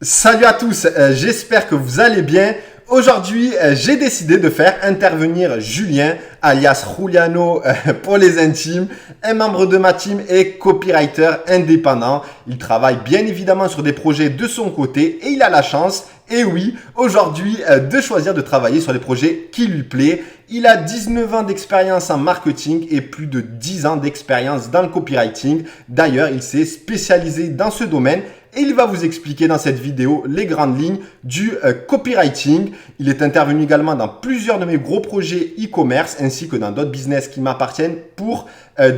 Salut à tous, j'espère que vous allez bien. Aujourd'hui, j'ai décidé de faire intervenir Julien, alias Juliano pour les intimes, un membre de ma team et copywriter indépendant. Il travaille bien évidemment sur des projets de son côté et il a la chance, et oui, aujourd'hui, de choisir de travailler sur les projets qui lui plaisent. Il a 19 ans d'expérience en marketing et plus de 10 ans d'expérience dans le copywriting. D'ailleurs, il s'est spécialisé dans ce domaine. Et il va vous expliquer dans cette vidéo les grandes lignes du copywriting. Il est intervenu également dans plusieurs de mes gros projets e-commerce ainsi que dans d'autres business qui m'appartiennent pour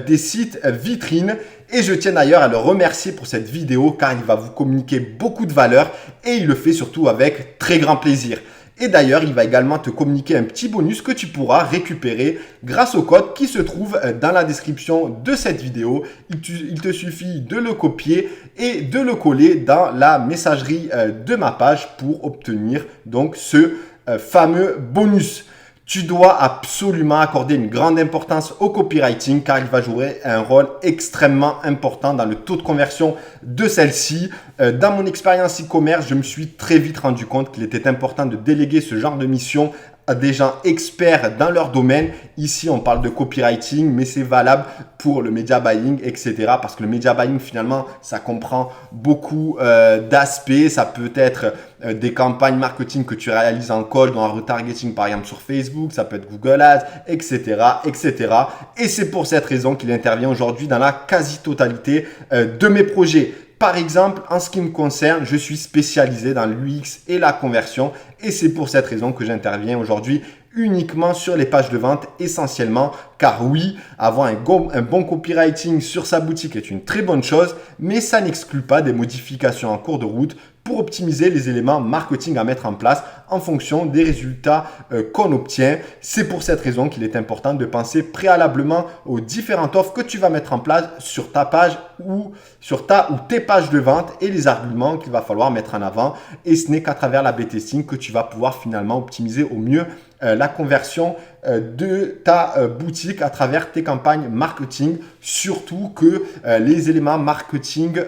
des sites vitrines. Et je tiens d'ailleurs à le remercier pour cette vidéo car il va vous communiquer beaucoup de valeur et il le fait surtout avec très grand plaisir. Et d'ailleurs, il va également te communiquer un petit bonus que tu pourras récupérer grâce au code qui se trouve dans la description de cette vidéo. Il te suffit de le copier et de le coller dans la messagerie de ma page pour obtenir donc ce fameux bonus. Tu dois absolument accorder une grande importance au copywriting car il va jouer un rôle extrêmement important dans le taux de conversion de celle-ci. Dans mon expérience e-commerce, je me suis très vite rendu compte qu'il était important de déléguer ce genre de mission à des gens experts dans leur domaine. Ici, on parle de copywriting, mais c'est valable pour le media buying, etc. Parce que le media buying, finalement, ça comprend beaucoup d'aspects. Ça peut être des campagnes marketing que tu réalises en cold, dans un retargeting, par exemple, sur Facebook. Ça peut être Google Ads, etc., etc. Et c'est pour cette raison qu'il intervient aujourd'hui dans la quasi-totalité de mes projets. Par exemple, en ce qui me concerne, je suis spécialisé dans l'UX et la conversion et c'est pour cette raison que j'interviens aujourd'hui uniquement sur les pages de vente essentiellement car oui, avoir un bon copywriting sur sa boutique est une très bonne chose mais ça n'exclut pas des modifications en cours de route pour optimiser les éléments marketing à mettre en place en fonction des résultats qu'on obtient. C'est pour cette raison qu'il est important de penser préalablement aux différentes offres que tu vas mettre en place sur ta page ou sur ta ou tes pages de vente et les arguments qu'il va falloir mettre en avant. Et ce n'est qu'à travers l'A/B testing que tu vas pouvoir finalement optimiser au mieux la conversion de ta boutique à travers tes campagnes marketing. Surtout que les éléments marketing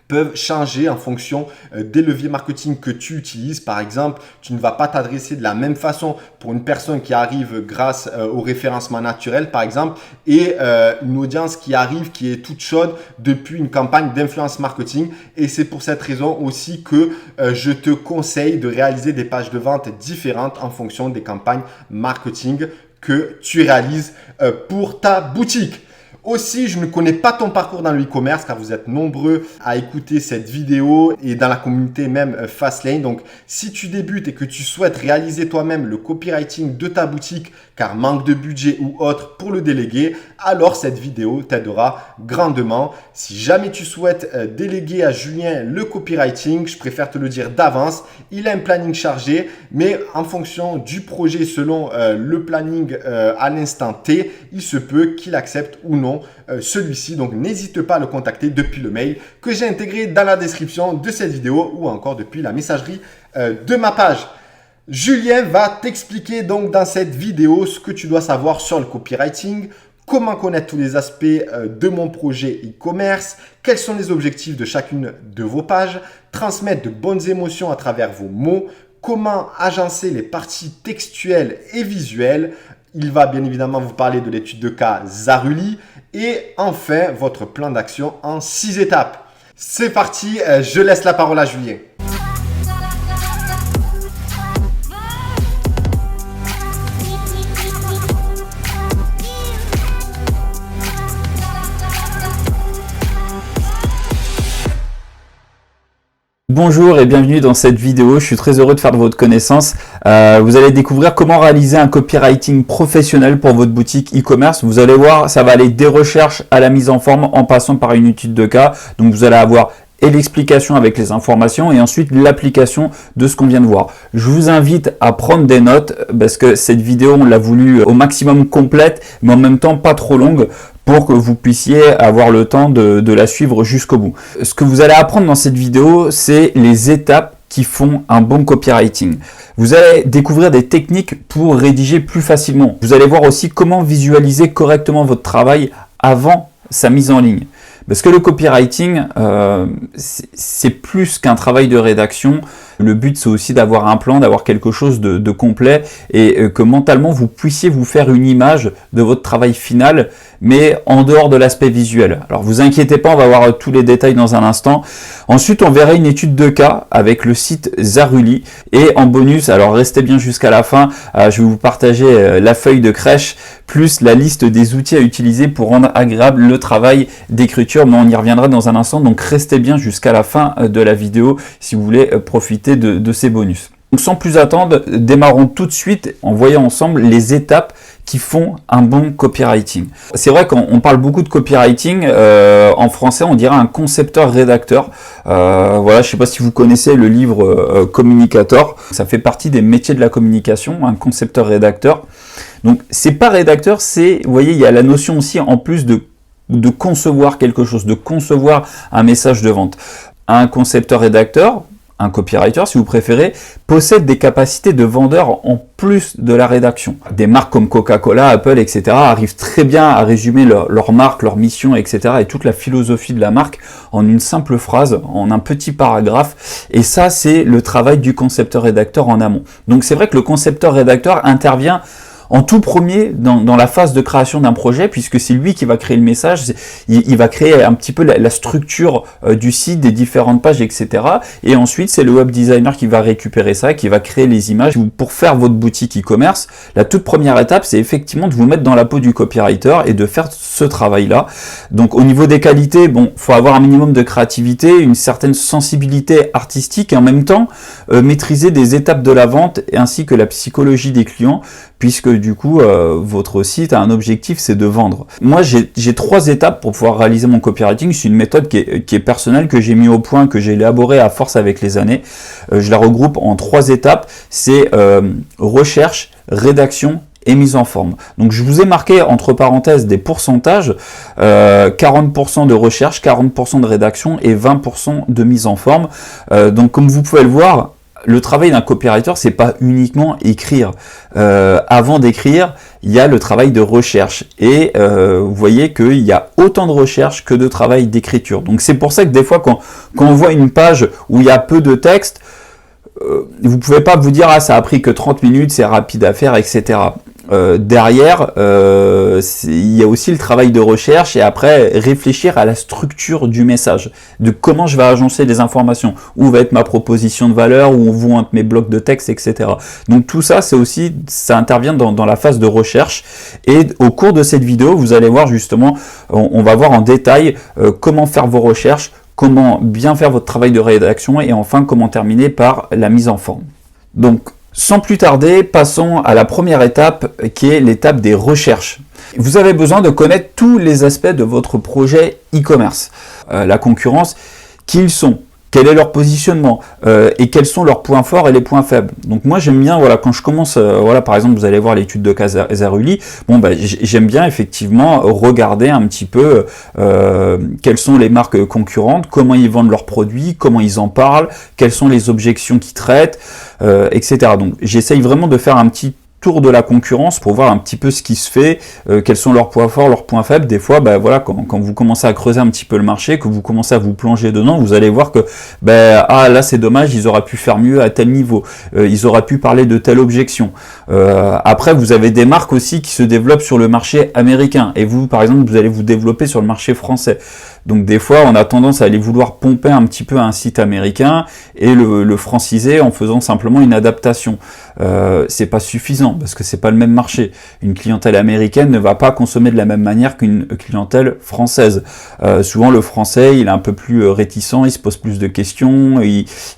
peuvent changer en fonction des leviers marketing que tu utilises. Par exemple, tu ne vas pas t'adresser de la même façon pour une personne qui arrive grâce au référencement naturel, par exemple, et une audience qui arrive, qui est toute chaude depuis une campagne d'influence marketing. Et c'est pour cette raison aussi que je te conseille de réaliser des pages de vente différentes en fonction des campagnes marketing que tu réalises pour ta boutique. Aussi, je ne connais pas ton parcours dans le e-commerce car vous êtes nombreux à écouter cette vidéo et dans la communauté même Fastlane. Donc, si tu débutes et que tu souhaites réaliser toi-même le copywriting de ta boutique car manque de budget ou autre pour le déléguer, alors cette vidéo t'aidera grandement. Si jamais tu souhaites déléguer à Julien le copywriting, je préfère te le dire d'avance. Il a un planning chargé, mais en fonction du projet, selon le planning à l'instant T, il se peut qu'il accepte ou non celui-ci. Donc, n'hésite pas à le contacter depuis le mail que j'ai intégré dans la description de cette vidéo ou encore depuis la messagerie de ma page. Julien va t'expliquer donc dans cette vidéo ce que tu dois savoir sur le copywriting, comment connaître tous les aspects de mon projet e-commerce, quels sont les objectifs de chacune de vos pages, transmettre de bonnes émotions à travers vos mots, comment agencer les parties textuelles et visuelles. Il va bien évidemment vous parler de l'étude de cas Zaruli et enfin votre plan d'action en 6 étapes. C'est parti, je laisse la parole à Julien. Bonjour et bienvenue dans cette vidéo, je suis très heureux de faire de votre connaissance. Vous allez découvrir comment réaliser un copywriting professionnel pour votre boutique e-commerce. Vous allez voir, ça va aller des recherches à la mise en forme en passant par une étude de cas. Donc vous allez avoir et l'explication avec les informations et ensuite l'application de ce qu'on vient de voir. Je vous invite à prendre des notes parce que cette vidéo, on l'a voulu au maximum complète, mais en même temps pas trop longue, pour que vous puissiez avoir le temps de la suivre jusqu'au bout. Ce que vous allez apprendre dans cette vidéo, c'est les étapes qui font un bon copywriting. Vous allez découvrir des techniques pour rédiger plus facilement. Vous allez voir aussi comment visualiser correctement votre travail avant sa mise en ligne. Parce que le copywriting, c'est plus qu'un travail de rédaction. Le but, c'est aussi d'avoir un plan, d'avoir quelque chose de complet et que mentalement, vous puissiez vous faire une image de votre travail final, mais en dehors de l'aspect visuel. Alors, vous inquiétez pas, on va voir tous les détails dans un instant. Ensuite, on verra une étude de cas avec le site Zaruli. Et en bonus, alors restez bien jusqu'à la fin, je vais vous partager la feuille de crèche plus la liste des outils à utiliser pour rendre agréable le travail d'écriture, mais on y reviendra dans un instant, donc restez bien jusqu'à la fin de la vidéo si vous voulez profiter de ces bonus. Donc sans plus attendre, démarrons tout de suite en voyant ensemble les étapes qui font un bon copywriting. C'est vrai qu'on parle beaucoup de copywriting, en français on dirait un concepteur-rédacteur. Voilà, je sais pas si vous connaissez le livre Communicator, ça fait partie des métiers de la communication, un concepteur-rédacteur. Donc c'est pas rédacteur, c'est, vous voyez, il y a la notion aussi en plus de concevoir quelque chose, de concevoir un message de vente. Un concepteur-rédacteur, un copywriter si vous préférez, possède des capacités de vendeur en plus de la rédaction. Des marques comme Coca-Cola, Apple, etc. arrivent très bien à résumer leur marque, leur mission, etc. et toute la philosophie de la marque en une simple phrase, en un petit paragraphe. Et ça, c'est le travail du concepteur-rédacteur en amont. Donc c'est vrai que le concepteur-rédacteur intervient en tout premier dans la phase de création d'un projet, puisque c'est lui qui va créer le message, il va créer un petit peu la structure du site, des différentes pages, etc. Et ensuite, c'est le web designer qui va récupérer ça, qui va créer les images. Pour faire votre boutique e-commerce, la toute première étape, c'est effectivement de vous mettre dans la peau du copywriter et de faire ce travail-là. Donc au niveau des qualités, bon, faut avoir un minimum de créativité, une certaine sensibilité artistique et en même temps maîtriser des étapes de la vente ainsi que la psychologie des clients, puisque du coup, votre site a un objectif, c'est de vendre. Moi, j'ai 3 étapes pour pouvoir réaliser mon copywriting. C'est une méthode qui est personnelle, que j'ai mis au point, que j'ai élaborée à force avec les années. Je la regroupe en 3 étapes. C'est recherche, rédaction et mise en forme. Donc je vous ai marqué entre parenthèses des pourcentages, 40% de recherche, 40% de rédaction et 20% de mise en forme. Donc comme vous pouvez le voir, le travail d'un copywriter, c'est pas uniquement écrire. Avant d'écrire, il y a le travail de recherche. Et vous voyez qu'il y a autant de recherche que de travail d'écriture. Donc c'est pour ça que des fois, quand on voit une page où il y a peu de texte, vous pouvez pas vous dire « Ah, ça a pris que 30 minutes, c'est rapide à faire, etc. » Derrière, il y a aussi le travail de recherche et après réfléchir à la structure du message, de comment je vais agencer les informations, où va être ma proposition de valeur, où vont être mes blocs de texte, etc. Donc tout ça, c'est aussi, ça intervient dans la phase de recherche. Et au cours de cette vidéo, vous allez voir justement, on va voir en détail comment faire vos recherches, comment bien faire votre travail de rédaction et enfin comment terminer par la mise en forme. Donc sans plus tarder, passons à la première étape qui est l'étape des recherches. Vous avez besoin de connaître tous les aspects de votre projet e-commerce. La concurrence, qui ils sont, quel est leur positionnement et quels sont leurs points forts et les points faibles. Donc moi j'aime bien, voilà, quand je commence, voilà, par exemple vous allez voir l'étude de Zaruli, bon bah j'aime bien effectivement regarder un petit peu quelles sont les marques concurrentes, comment ils vendent leurs produits, comment ils en parlent, quelles sont les objections qu'ils traitent, etc. Donc j'essaye vraiment de faire un petit tour de la concurrence pour voir un petit peu ce qui se fait, quels sont leurs points forts, leurs points faibles. Des fois, bah, voilà, quand vous commencez à creuser un petit peu le marché, que vous commencez à vous plonger dedans, vous allez voir que ah là c'est dommage, ils auraient pu faire mieux à tel niveau, ils auraient pu parler de telle objection. Après, vous avez des marques aussi qui se développent sur le marché américain et vous, par exemple, vous allez vous développer sur le marché français. Donc des fois, on a tendance à aller vouloir pomper un petit peu un site américain et le franciser en faisant simplement une adaptation. C'est pas suffisant parce que c'est pas le même marché. Une clientèle américaine ne va pas consommer de la même manière qu'une clientèle française. Souvent, le français, il est un peu plus réticent, il se pose plus de questions,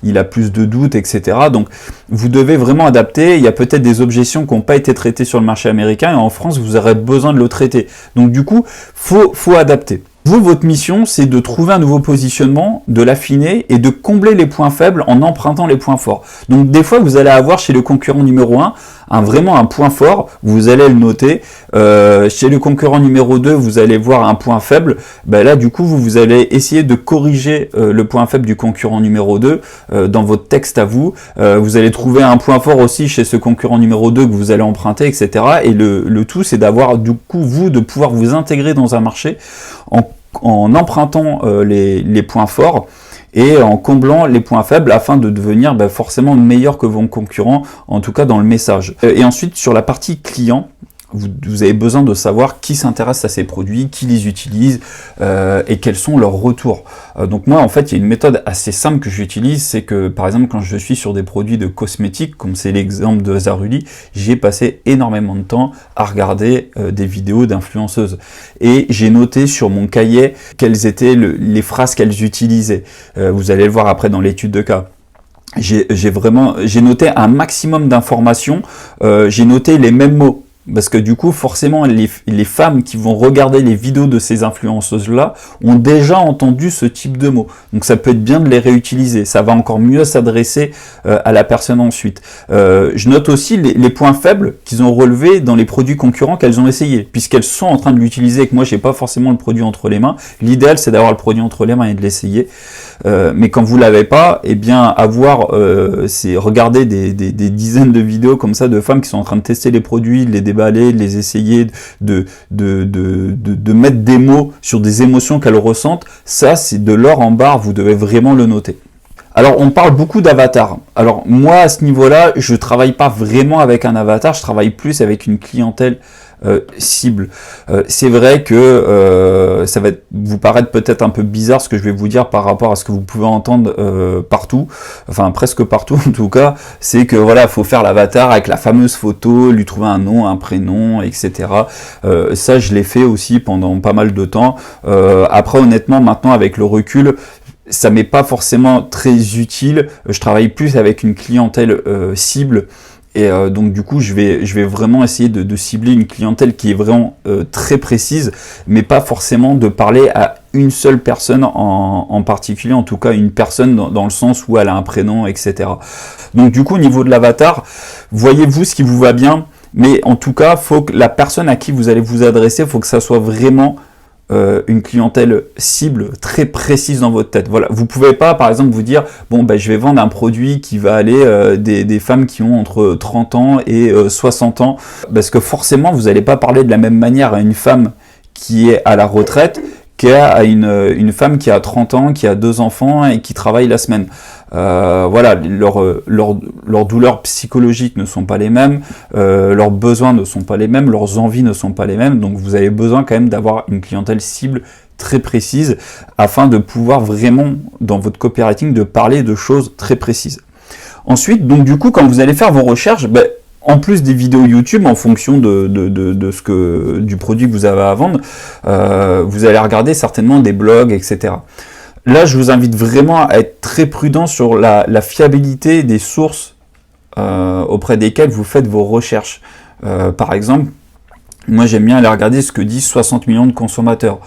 il a plus de doutes, etc. Donc, vous devez vraiment adapter. Il y a peut-être des objections qui n'ont pas été traitées sur le marché américain et en France, vous aurez besoin de le traiter. Donc, du coup, faut adapter. Vous, votre mission, c'est de trouver un nouveau positionnement, de l'affiner et de combler les points faibles en empruntant les points forts. Donc des fois, vous allez avoir chez le concurrent numéro 1 vraiment un point fort, vous allez le noter. Chez le concurrent numéro 2, vous allez voir un point faible. Ben là, du coup, vous allez essayer de corriger le point faible du concurrent numéro 2 dans votre texte à vous. Vous allez trouver un point fort aussi chez ce concurrent numéro 2 que vous allez emprunter, etc. Et le tout, c'est d'avoir, du coup, vous, de pouvoir vous intégrer dans un marché en en empruntant les points forts et en comblant les points faibles afin de devenir forcément meilleur que vos concurrents, en tout cas dans le message. Et ensuite, sur la partie client, vous avez besoin de savoir qui s'intéresse à ces produits, qui les utilise et quels sont leurs retours. Donc moi, en fait, il y a une méthode assez simple que j'utilise, c'est que, par exemple, quand je suis sur des produits de cosmétiques, comme c'est l'exemple de Zaruli, j'ai passé énormément de temps à regarder des vidéos d'influenceuses. Et j'ai noté sur mon cahier quelles étaient les phrases qu'elles utilisaient. Vous allez le voir après dans l'étude de cas. J'ai noté un maximum d'informations, j'ai noté les mêmes mots. Parce que du coup, forcément, les femmes qui vont regarder les vidéos de ces influenceuses-là ont déjà entendu ce type de mots. Donc ça peut être bien de les réutiliser. Ça va encore mieux s'adresser à la personne ensuite. Je note aussi les points faibles qu'ils ont relevés dans les produits concurrents qu'elles ont essayés. Puisqu'elles sont en train de l'utiliser et que moi, j'ai pas forcément le produit entre les mains. L'idéal, c'est d'avoir le produit entre les mains et de l'essayer. Mais quand vous l'avez pas, eh bien, c'est regarder des dizaines de vidéos comme ça de femmes qui sont en train de tester les produits, de les déballer, de les essayer, de mettre des mots sur des émotions qu'elles ressentent. Ça, c'est de l'or en barre, vous devez vraiment le noter. Alors, on parle beaucoup d'avatar. Alors, moi, à ce niveau-là, je travaille pas vraiment avec un avatar, je travaille plus avec une clientèle cible. C'est vrai que ça va vous paraître peut-être un peu bizarre ce que je vais vous dire par rapport à ce que vous pouvez entendre partout, enfin presque partout en tout cas, c'est que voilà, il faut faire l'avatar avec la fameuse photo, lui trouver un nom, un prénom, etc. Ça, je l'ai fait aussi pendant pas mal de temps. Après, honnêtement, maintenant avec le recul, ça m'est pas forcément très utile. Je travaille plus avec une clientèle cible. Et donc du coup, je vais vraiment essayer de cibler une clientèle qui est vraiment très précise, mais pas forcément de parler à une seule personne en particulier, en tout cas une personne dans le sens où elle a un prénom, etc. Donc du coup, au niveau de l'avatar, voyez-vous ce qui vous va bien, mais en tout cas, faut que la personne à qui vous allez vous adresser, faut que ça soit vraiment une clientèle cible très précise dans votre tête. Voilà, vous pouvez pas par exemple vous dire bon je vais vendre un produit qui va aller des femmes qui ont entre 30 ans et 60 ans, parce que forcément vous n'allez pas parler de la même manière à une femme qui est à la retraite qu'à une femme qui a 30 ans, qui a 2 enfants et qui travaille la semaine. Voilà, leurs douleurs psychologiques ne sont pas les mêmes, leurs besoins ne sont pas les mêmes, leurs envies ne sont pas les mêmes, donc vous avez besoin quand même d'avoir une clientèle cible très précise afin de pouvoir vraiment, dans votre copywriting, de parler de choses très précises. Ensuite, donc du coup, quand vous allez faire vos recherches, en plus des vidéos YouTube, en fonction du produit que vous avez à vendre, vous allez regarder certainement des blogs, etc. Là, je vous invite vraiment à être très prudent sur la fiabilité des sources auprès desquelles vous faites vos recherches. Par exemple, moi j'aime bien aller regarder ce que disent 60 millions de consommateurs.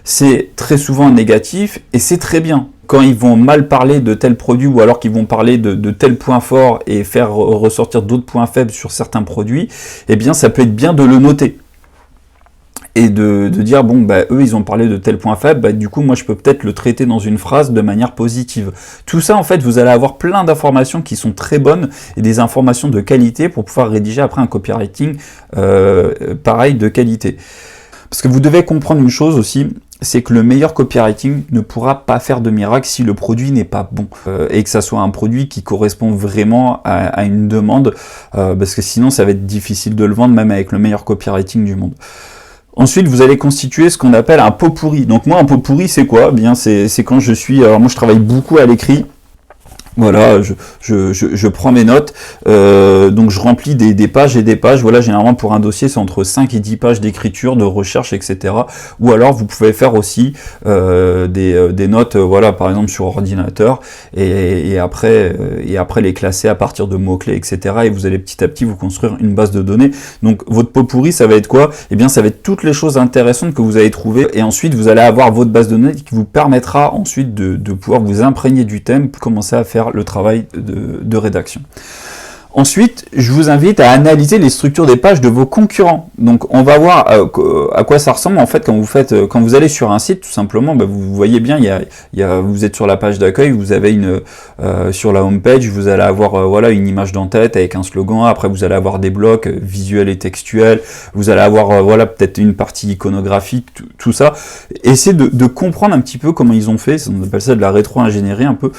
C'est très souvent négatif et c'est très bien. Quand ils vont mal parler de tel produit ou alors qu'ils vont parler de tel point fort et faire ressortir d'autres points faibles sur certains produits, eh bien ça peut être bien de le noter. Et de dire, eux, ils ont parlé de tel point faible, du coup, moi, je peux peut-être le traiter dans une phrase de manière positive. Tout ça, en fait, vous allez avoir plein d'informations qui sont très bonnes et des informations de qualité pour pouvoir rédiger après un copywriting pareil de qualité. Parce que vous devez comprendre une chose aussi, c'est que le meilleur copywriting ne pourra pas faire de miracle si le produit n'est pas bon et que ça soit un produit qui correspond vraiment à une demande, parce que sinon, ça va être difficile de le vendre, même avec le meilleur copywriting du monde. Ensuite, vous allez constituer ce qu'on appelle un pot pourri. Donc moi, un pot pourri, c'est quoi ? Bien, c'est quand je suis... Alors moi, je travaille beaucoup à l'écrit. Voilà, je prends mes notes, donc je remplis des pages et des pages. Voilà, généralement pour un dossier, c'est entre 5 et 10 pages d'écriture, de recherche, etc. Ou alors vous pouvez faire aussi des notes, voilà, par exemple sur ordinateur, et après les classer à partir de mots-clés, etc. Et vous allez petit à petit vous construire une base de données. Donc votre pot pourri, ça va être quoi ? Eh bien, ça va être toutes les choses intéressantes que vous avez trouvées, et ensuite vous allez avoir votre base de données qui vous permettra ensuite de pouvoir vous imprégner du thème pour commencer à faire le travail de rédaction. Ensuite, je vous invite à analyser les structures des pages de vos concurrents. Donc, on va voir à quoi ça ressemble en fait quand vous allez sur un site, tout simplement. Vous voyez bien, vous êtes sur la page d'accueil, vous avez sur la home page, vous allez avoir voilà une image d'en-tête avec un slogan. Après, vous allez avoir des blocs visuels et textuels. Vous allez avoir voilà peut-être une partie iconographique, tout ça. Essayez de comprendre un petit peu comment ils ont fait. On appelle ça de la rétro-ingénierie un peu.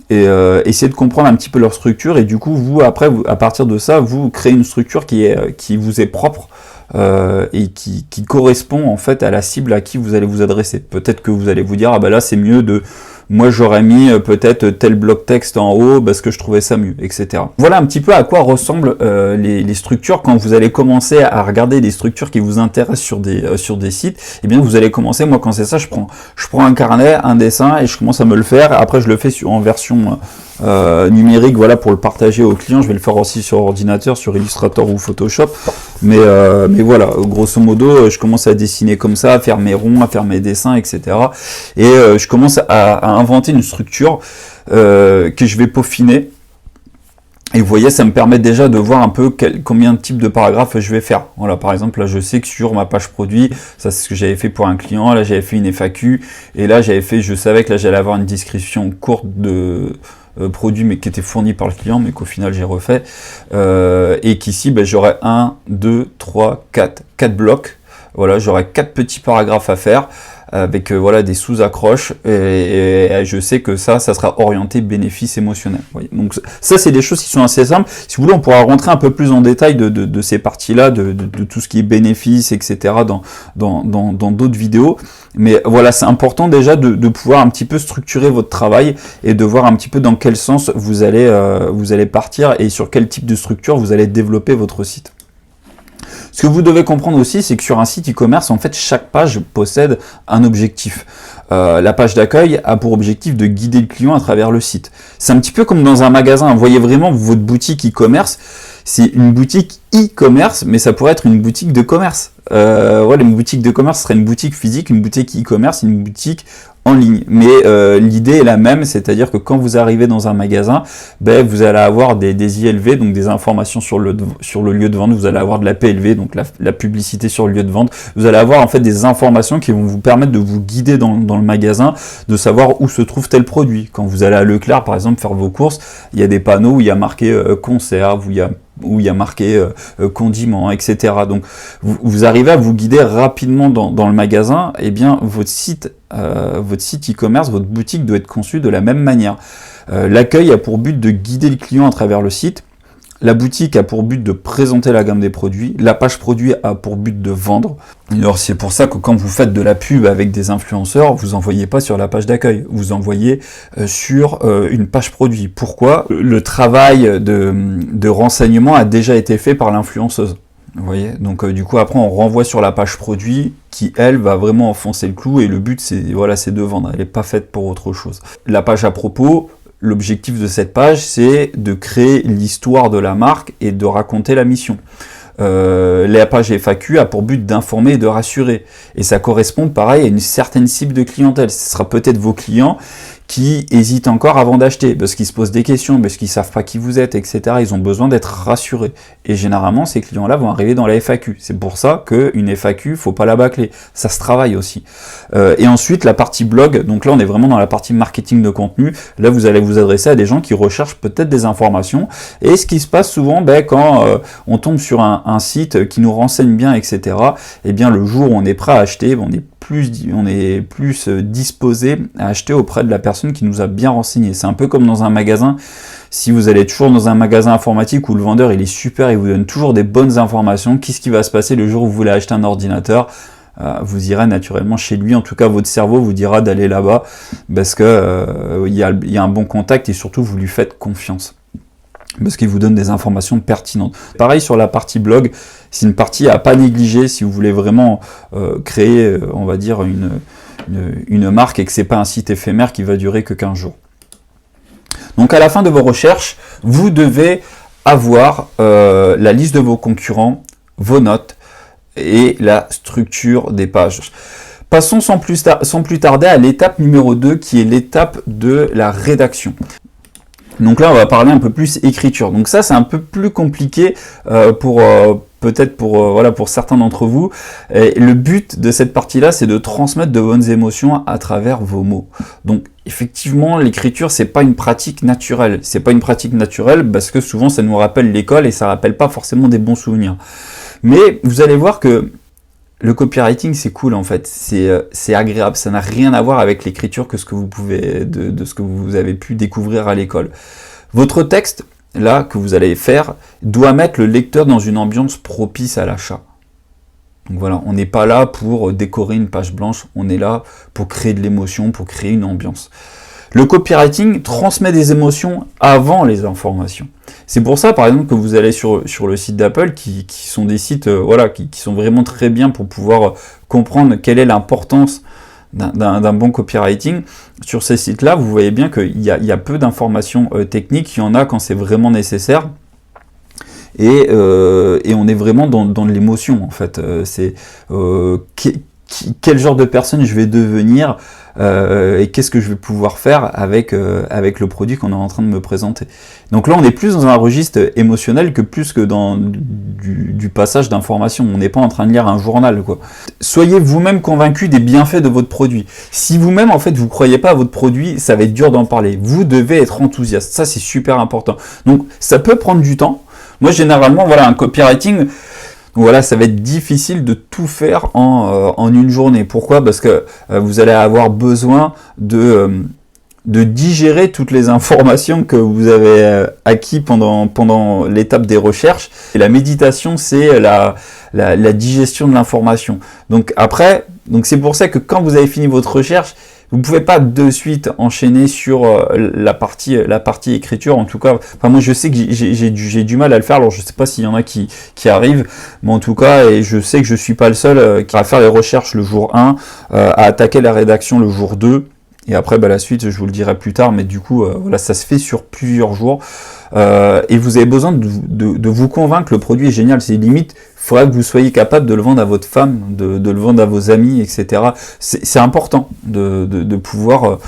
Et essayer de comprendre un petit peu leur structure, et du coup vous après à partir de ça vous créez une structure qui vous est propre et qui correspond en fait à la cible à qui vous allez vous adresser. Peut-être que vous allez vous dire là c'est mieux moi j'aurais mis peut-être tel bloc texte en haut parce que je trouvais ça mieux, etc. Voilà un petit peu à quoi ressemblent les structures quand vous allez commencer à regarder des structures qui vous intéressent sur des sites. Et bien vous allez commencer, moi quand c'est ça, je prends un carnet, un dessin et je commence à me le faire. Après je le fais en version numérique, voilà, pour le partager aux clients. Je vais le faire aussi sur ordinateur, sur Illustrator ou Photoshop. Mais voilà, grosso modo, je commence à dessiner comme ça, à faire mes ronds, à faire mes dessins, etc. Et je commence à inventer une structure que je vais peaufiner. Et vous voyez, ça me permet déjà de voir un peu combien de types de paragraphes je vais faire. Voilà, par exemple, là, je sais que sur ma page produit, ça c'est ce que j'avais fait pour un client. Là, j'avais fait une FAQ. Et là, je savais que là, j'allais avoir une description courte de produit, mais qui était fourni par le client, mais qu'au final, j'ai refait. Et qu'ici, j'aurais 1, 2, 3, 4 blocs. Voilà, j'aurais 4 petits paragraphes à faire, avec voilà des sous-accroches, et je sais que ça sera orienté bénéfice émotionnel. Voyez. Donc ça c'est des choses qui sont assez simples. Si vous voulez, on pourra rentrer un peu plus en détail de ces parties-là, de tout ce qui est bénéfice, etc. dans d'autres vidéos. Mais voilà, c'est important déjà de pouvoir un petit peu structurer votre travail et de voir un petit peu dans quel sens vous allez partir et sur quel type de structure vous allez développer votre site. Ce que vous devez comprendre aussi, c'est que sur un site e-commerce, en fait, chaque page possède un objectif. La page d'accueil a pour objectif de guider le client à travers le site. C'est un petit peu comme dans un magasin. Vous voyez vraiment votre boutique e-commerce, c'est une boutique e-commerce, mais ça pourrait être une boutique de commerce. Une boutique de commerce serait une boutique physique, une boutique e-commerce, une boutique en ligne. Mais l'idée est la même, c'est-à-dire que quand vous arrivez dans un magasin, vous allez avoir des ILV, donc des informations sur le lieu de vente, vous allez avoir de la PLV, donc la publicité sur le lieu de vente, vous allez avoir en fait des informations qui vont vous permettre de vous guider dans le magasin, de savoir où se trouve tel produit. Quand vous allez à Leclerc, par exemple, faire vos courses, il y a des panneaux où il y a marqué conserve, où il y a marqué condiments, etc. Donc vous arrivez à vous guider rapidement dans le magasin. Et bien votre site e-commerce, votre boutique doit être conçue de la même manière. L'accueil a pour but de guider le client à travers le site. La boutique a pour but de présenter la gamme des produits. La page produit a pour but de vendre. Alors c'est pour ça que quand vous faites de la pub avec des influenceurs, vous envoyez pas sur la page d'accueil, vous envoyez sur une page produit. Pourquoi ? Le travail de renseignement a déjà été fait par l'influenceuse. Vous voyez, donc du coup après on renvoie sur la page produit qui elle va vraiment enfoncer le clou, et le but c'est de vendre, elle n'est pas faite pour autre chose. La page à propos, l'objectif de cette page c'est de créer l'histoire de la marque et de raconter la mission. La page FAQ a pour but d'informer et de rassurer, et ça correspond pareil à une certaine cible de clientèle. Ce sera peut-être vos clients qui hésitent encore avant d'acheter, parce qu'ils se posent des questions, parce qu'ils savent pas qui vous êtes, etc. Ils ont besoin d'être rassurés. Et généralement, ces clients-là vont arriver dans la FAQ. C'est pour ça qu'une FAQ, faut pas la bâcler. Ça se travaille aussi. Et ensuite, la partie blog. Donc là, on est vraiment dans la partie marketing de contenu. Là, vous allez vous adresser à des gens qui recherchent peut-être des informations. Et ce qui se passe souvent, quand on tombe sur un site qui nous renseigne bien, etc. Et bien, le jour où on est prêt à acheter, on est plus disposé à acheter auprès de la personne qui nous a bien renseigné. C'est un peu comme dans un magasin. Si vous allez toujours dans un magasin informatique où le vendeur il est super, il vous donne toujours des bonnes informations, qu'est-ce qui va se passer le jour où vous voulez acheter un ordinateur ? Vous irez naturellement chez lui. En tout cas, votre cerveau vous dira d'aller là-bas parce que il y a un bon contact, et surtout vous lui faites confiance, parce qu'il vous donne des informations pertinentes. Pareil sur la partie blog, c'est une partie à pas négliger si vous voulez vraiment créer, on va dire, une marque, et que c'est pas un site éphémère qui va durer que 15 jours. Donc à la fin de vos recherches, vous devez avoir la liste de vos concurrents, vos notes et la structure des pages. Passons sans plus tarder à l'étape numéro 2, qui est l'étape de la rédaction. Donc là, on va parler un peu plus écriture. Donc ça, c'est un peu plus compliqué pour peut-être pour certains d'entre vous. Et le but de cette partie-là, c'est de transmettre de bonnes émotions à travers vos mots. Donc effectivement, l'écriture, c'est pas une pratique naturelle. C'est pas une pratique naturelle parce que souvent, ça nous rappelle l'école et ça rappelle pas forcément des bons souvenirs. Mais vous allez voir que le copywriting, c'est cool en fait, c'est agréable, ça n'a rien à voir avec l'écriture que ce que vous pouvez, de ce que vous avez pu découvrir à l'école. Votre texte, là, que vous allez faire, doit mettre le lecteur dans une ambiance propice à l'achat. Donc voilà, on n'est pas là pour décorer une page blanche, on est là pour créer de l'émotion, pour créer une ambiance. Le copywriting transmet des émotions avant les informations. C'est pour ça, par exemple, que vous allez sur le site d'Apple, qui sont des sites qui sont vraiment très bien pour pouvoir comprendre quelle est l'importance d'un bon copywriting. Sur ces sites-là, vous voyez bien qu'il y a peu d'informations techniques, il y en a quand c'est vraiment nécessaire. Et on est vraiment dans l'émotion, en fait. Quel genre de personne je vais devenir et qu'est-ce que je vais pouvoir faire avec le produit qu'on est en train de me présenter. Donc là, on est plus dans un registre émotionnel que plus que dans du passage d'informations. On n'est pas en train de lire un journal, quoi. Soyez vous-même convaincu des bienfaits de votre produit. Si vous-même, en fait, vous ne croyez pas à votre produit, ça va être dur d'en parler. Vous devez être enthousiaste. Ça, c'est super important. Donc, ça peut prendre du temps. Moi, généralement, un copywriting... Voilà, ça va être difficile de tout faire en une journée. Pourquoi ? Parce que vous allez avoir besoin de digérer toutes les informations que vous avez acquises pendant l'étape des recherches. Et la méditation, c'est la digestion de l'information. Donc c'est pour ça que quand vous avez fini votre recherche, vous ne pouvez pas de suite enchaîner sur la partie écriture. En tout cas, moi je sais que j'ai du mal à le faire. Alors je ne sais pas s'il y en a qui arrivent, mais en tout cas, et je sais que je ne suis pas le seul qui va faire les recherches le jour 1, à attaquer la rédaction le jour 2. Et après, la suite, je vous le dirai plus tard, mais du coup, ça se fait sur plusieurs jours. Et vous avez besoin de vous convaincre, le produit est génial. C'est limite, il faudra que vous soyez capable de le vendre à votre femme, de le vendre à vos amis, etc. C'est important de pouvoir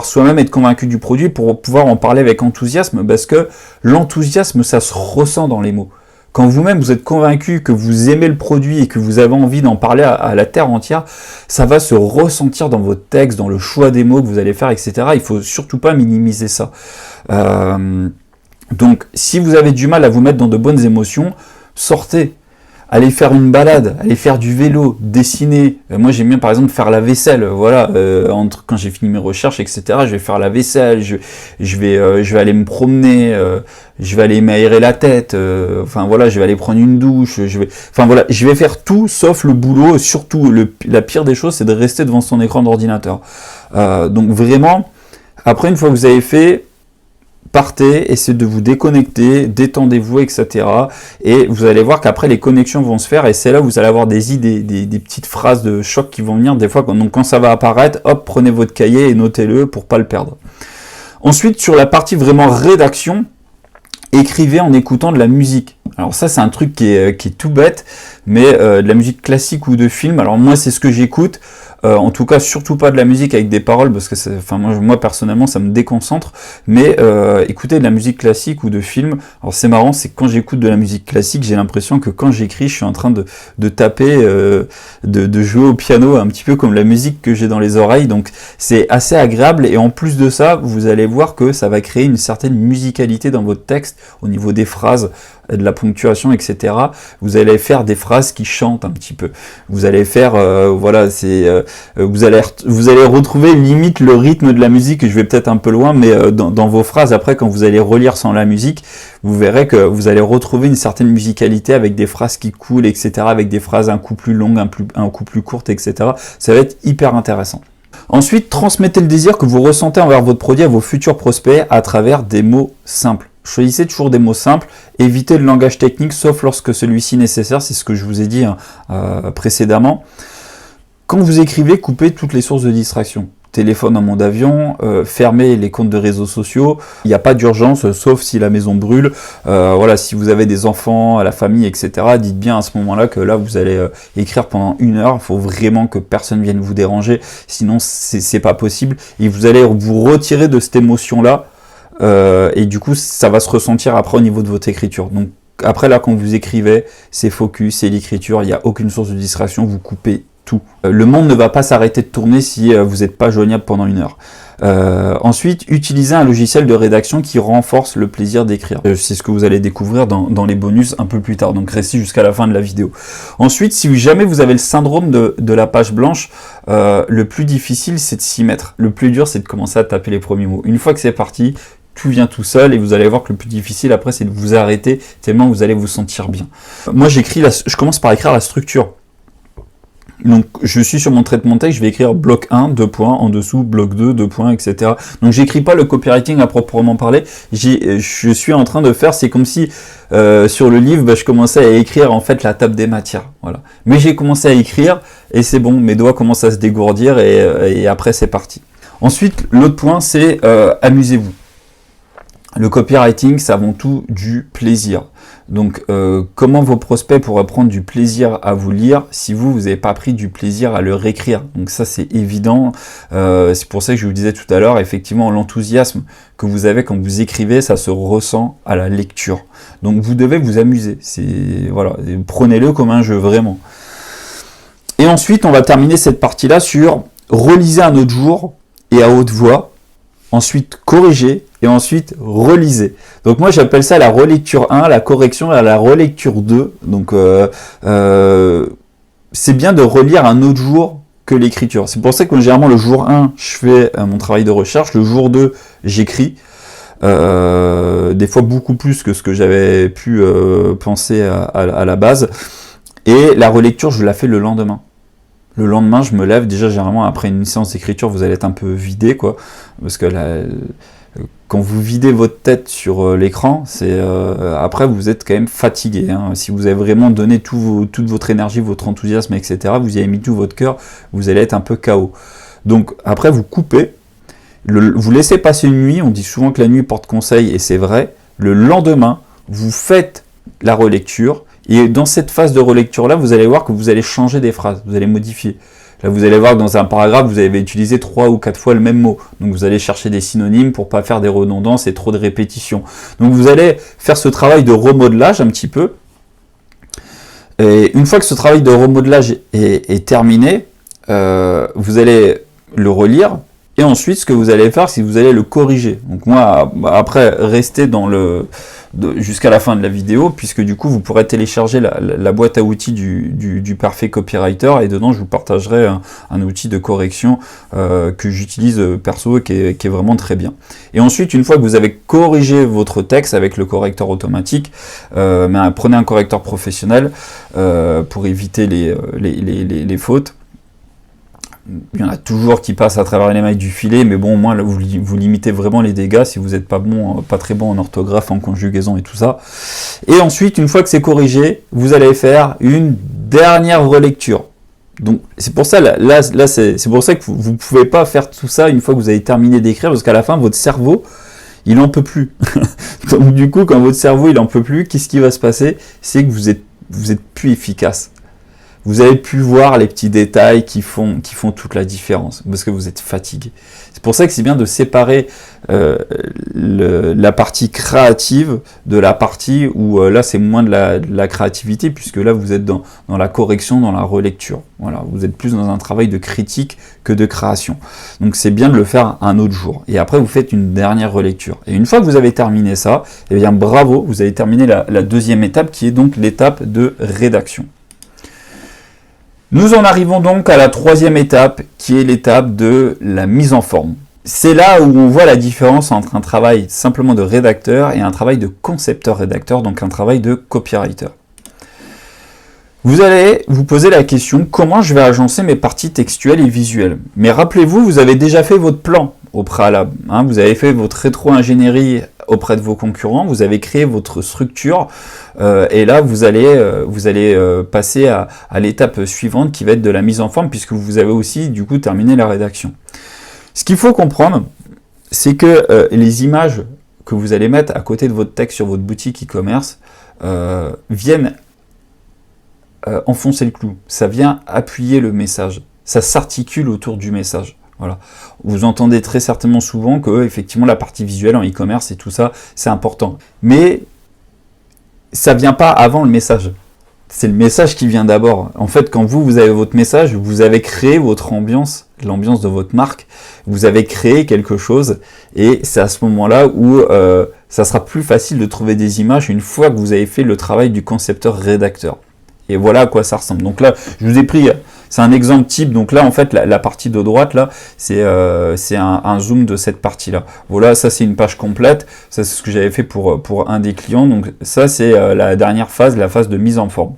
soi-même être convaincu du produit pour pouvoir en parler avec enthousiasme, parce que l'enthousiasme, ça se ressent dans les mots. Quand vous-même vous êtes convaincu que vous aimez le produit et que vous avez envie d'en parler à la terre entière, ça va se ressentir dans votre texte, dans le choix des mots que vous allez faire, etc. Il ne faut surtout pas minimiser ça. Donc, si vous avez du mal à vous mettre dans de bonnes émotions, sortez. Allez faire une balade, allez faire du vélo, dessiner. Moi, j'aime bien, par exemple, faire la vaisselle. Quand j'ai fini mes recherches, etc., je vais faire la vaisselle, je vais aller me promener, je vais aller m'aérer la tête. Je vais aller prendre une douche. Je vais faire tout sauf le boulot. Surtout, la pire des choses, c'est de rester devant son écran d'ordinateur. Donc vraiment, après, une fois que vous avez fait, partez, essayez de vous déconnecter, détendez-vous, etc. Et vous allez voir qu'après, les connexions vont se faire et c'est là où vous allez avoir des idées, des petites phrases de choc qui vont venir. Des fois, quand ça va apparaître, hop, prenez votre cahier et notez-le pour pas le perdre. Ensuite, sur la partie vraiment rédaction, écrivez en écoutant de la musique. Alors ça, c'est un truc qui est tout bête, mais de la musique classique ou de film. Alors moi, c'est ce que j'écoute. En tout cas, surtout pas de la musique avec des paroles, parce que moi personnellement, ça me déconcentre. Mais écouter de la musique classique ou de film, alors c'est marrant, c'est que quand j'écoute de la musique classique, j'ai l'impression que quand j'écris, je suis en train de taper, de jouer au piano, un petit peu comme la musique que j'ai dans les oreilles. Donc c'est assez agréable, et en plus de ça, vous allez voir que ça va créer une certaine musicalité dans votre texte, au niveau des phrases, de la ponctuation, etc. Vous allez faire des phrases qui chantent un petit peu. Vous allez faire, vous allez retrouver limite le rythme de la musique. Je vais peut-être un peu loin, mais dans vos phrases, après, quand vous allez relire sans la musique, vous verrez que vous allez retrouver une certaine musicalité avec des phrases qui coulent, etc., avec des phrases un coup plus longues, un coup plus courtes, etc. Ça va être hyper intéressant. Ensuite, transmettez le désir que vous ressentez envers votre produit à vos futurs prospects à travers des mots simples. Choisissez toujours des mots simples, évitez le langage technique, sauf lorsque celui-ci est nécessaire, c'est ce que je vous ai dit précédemment. Quand vous écrivez, coupez toutes les sources de distraction. Téléphone en mode avion, fermez les comptes de réseaux sociaux, il n'y a pas d'urgence, sauf si la maison brûle. Si vous avez des enfants, la famille, etc., dites bien à ce moment-là que là, vous allez écrire pendant 1 heure. Il faut vraiment que personne vienne vous déranger, sinon c'est pas possible. Et vous allez vous retirer de cette émotion-là et du coup ça va se ressentir après au niveau de votre écriture. Donc après là, quand vous écrivez, c'est focus, c'est l'écriture, il n'y a aucune source de distraction, vous coupez tout. Le monde ne va pas s'arrêter de tourner si vous n'êtes pas joignable pendant 1 heure. Ensuite, utilisez un logiciel de rédaction qui renforce le plaisir d'écrire. C'est ce que vous allez découvrir dans les bonus un peu plus tard, donc restez jusqu'à la fin de la vidéo. Ensuite, si jamais vous avez le syndrome de la page blanche, le plus difficile c'est de s'y mettre. Le plus dur c'est de commencer à taper les premiers mots. Une fois que c'est parti, tout vient tout seul et vous allez voir que le plus difficile après c'est de vous arrêter tellement vous allez vous sentir bien. Moi je commence par écrire la structure. Donc je suis sur mon traitement texte, je vais écrire bloc 1, 2 points, en dessous bloc 2, 2 points, etc. Donc j'écris pas le copywriting à proprement parler, je suis en train de faire, c'est comme si sur le livre je commençais à écrire en fait la table des matières, voilà. Mais j'ai commencé à écrire et c'est bon, mes doigts commencent à se dégourdir et après c'est parti. Ensuite l'autre point c'est amusez-vous. Le copywriting, c'est avant tout du plaisir. Donc, comment vos prospects pourraient prendre du plaisir à vous lire si vous n'avez pas pris du plaisir à le réécrire? Donc ça, c'est évident. C'est pour ça que je vous disais tout à l'heure, effectivement, l'enthousiasme que vous avez quand vous écrivez, ça se ressent à la lecture. Donc, vous devez vous amuser. Voilà, prenez-le comme un jeu, vraiment. Et ensuite, on va terminer cette partie-là sur relisez un autre jour et à haute voix. Ensuite, corrigez et ensuite relisez. Donc moi j'appelle ça la relecture 1, la correction à la relecture 2. Donc c'est bien de relire un autre jour que l'écriture. C'est pour ça que généralement le jour 1, je fais mon travail de recherche, le jour 2, j'écris. Des fois beaucoup plus que ce que j'avais pu penser à la base. Et la relecture, je la fais le lendemain. Le lendemain, je me lève, déjà généralement après une séance d'écriture, vous allez être un peu vidé, quoi, parce que quand vous videz votre tête sur l'écran, après vous êtes quand même fatigué. Hein. Si vous avez vraiment donné toute votre énergie, votre enthousiasme, etc., vous y avez mis tout votre cœur, vous allez être un peu KO. Donc après vous coupez, vous laissez passer une nuit, on dit souvent que la nuit porte conseil, et c'est vrai. Le lendemain, vous faites la relecture. Et dans cette phase de relecture-là, vous allez voir que vous allez changer des phrases, vous allez modifier. Là, vous allez voir que dans un paragraphe, vous avez utilisé 3 ou 4 fois le même mot. Donc, vous allez chercher des synonymes pour pas faire des redondances et trop de répétitions. Donc, vous allez faire ce travail de remodelage un petit peu. Et une fois que ce travail de remodelage est terminé, vous allez le relire. Et ensuite, ce que vous allez faire, c'est que vous allez le corriger. Donc moi, après, restez jusqu'à la fin de la vidéo, puisque du coup, vous pourrez télécharger la boîte à outils du Parfait Copywriter, et dedans, je vous partagerai un outil de correction que j'utilise perso et qui est vraiment très bien. Et ensuite, une fois que vous avez corrigé votre texte avec le correcteur automatique, prenez un correcteur professionnel pour éviter les fautes. Il y en a toujours qui passent à travers les mailles du filet, mais bon, au moins, là, vous limitez vraiment les dégâts si vous n'êtes pas très bon en orthographe, en conjugaison et tout ça. Et ensuite, une fois que c'est corrigé, vous allez faire une dernière relecture. Donc, c'est pour ça, là c'est pour ça que vous ne pouvez pas faire tout ça une fois que vous avez terminé d'écrire, parce qu'à la fin, votre cerveau, il n'en peut plus. Donc, du coup, quand votre cerveau, il n'en peut plus, qu'est-ce qui va se passer? C'est que vous êtes plus efficace. Vous avez pu voir les petits détails qui font toute la différence, parce que vous êtes fatigué. C'est pour ça que c'est bien de séparer la partie créative de la partie où là c'est moins de la créativité, puisque là vous êtes dans la correction, dans la relecture. Voilà, vous êtes plus dans un travail de critique que de création. Donc c'est bien de le faire un autre jour. Et après vous faites une dernière relecture. Et une fois que vous avez terminé ça, eh bien bravo, vous avez terminé la deuxième étape, qui est donc l'étape de rédaction. Nous en arrivons donc à la troisième étape, qui est l'étape de la mise en forme. C'est là où on voit la différence entre un travail simplement de rédacteur et un travail de concepteur-rédacteur, donc un travail de copywriter. Vous allez vous poser la question, comment je vais agencer mes parties textuelles et visuelles? Mais rappelez-vous, vous avez déjà fait votre plan au préalable. Hein, vous avez fait votre rétro-ingénierie auprès de vos concurrents, vous avez créé votre structure, et là vous allez passer à l'étape suivante, qui va être de la mise en forme, puisque vous avez aussi du coup terminé la rédaction. Ce qu'il faut comprendre, c'est que les images que vous allez mettre à côté de votre texte sur votre boutique e-commerce viennent enfoncer le clou, ça vient appuyer le message, ça s'articule autour du message. Voilà. Vous entendez très certainement souvent que effectivement la partie visuelle en e-commerce et tout ça, c'est important. Mais ça vient pas avant le message. C'est le message qui vient d'abord. En fait, quand vous avez votre message, vous avez créé votre ambiance, l'ambiance de votre marque, vous avez créé quelque chose, et c'est à ce moment-là où ça sera plus facile de trouver des images une fois que vous avez fait le travail du concepteur-rédacteur. Et voilà à quoi ça ressemble. Donc là, je vous ai pris, c'est un exemple type. Donc là, en fait, la partie de droite, là, c'est un zoom de cette partie-là. Voilà, ça c'est une page complète. Ça c'est ce que j'avais fait pour un des clients. Donc ça c'est la dernière phase, la phase de mise en forme.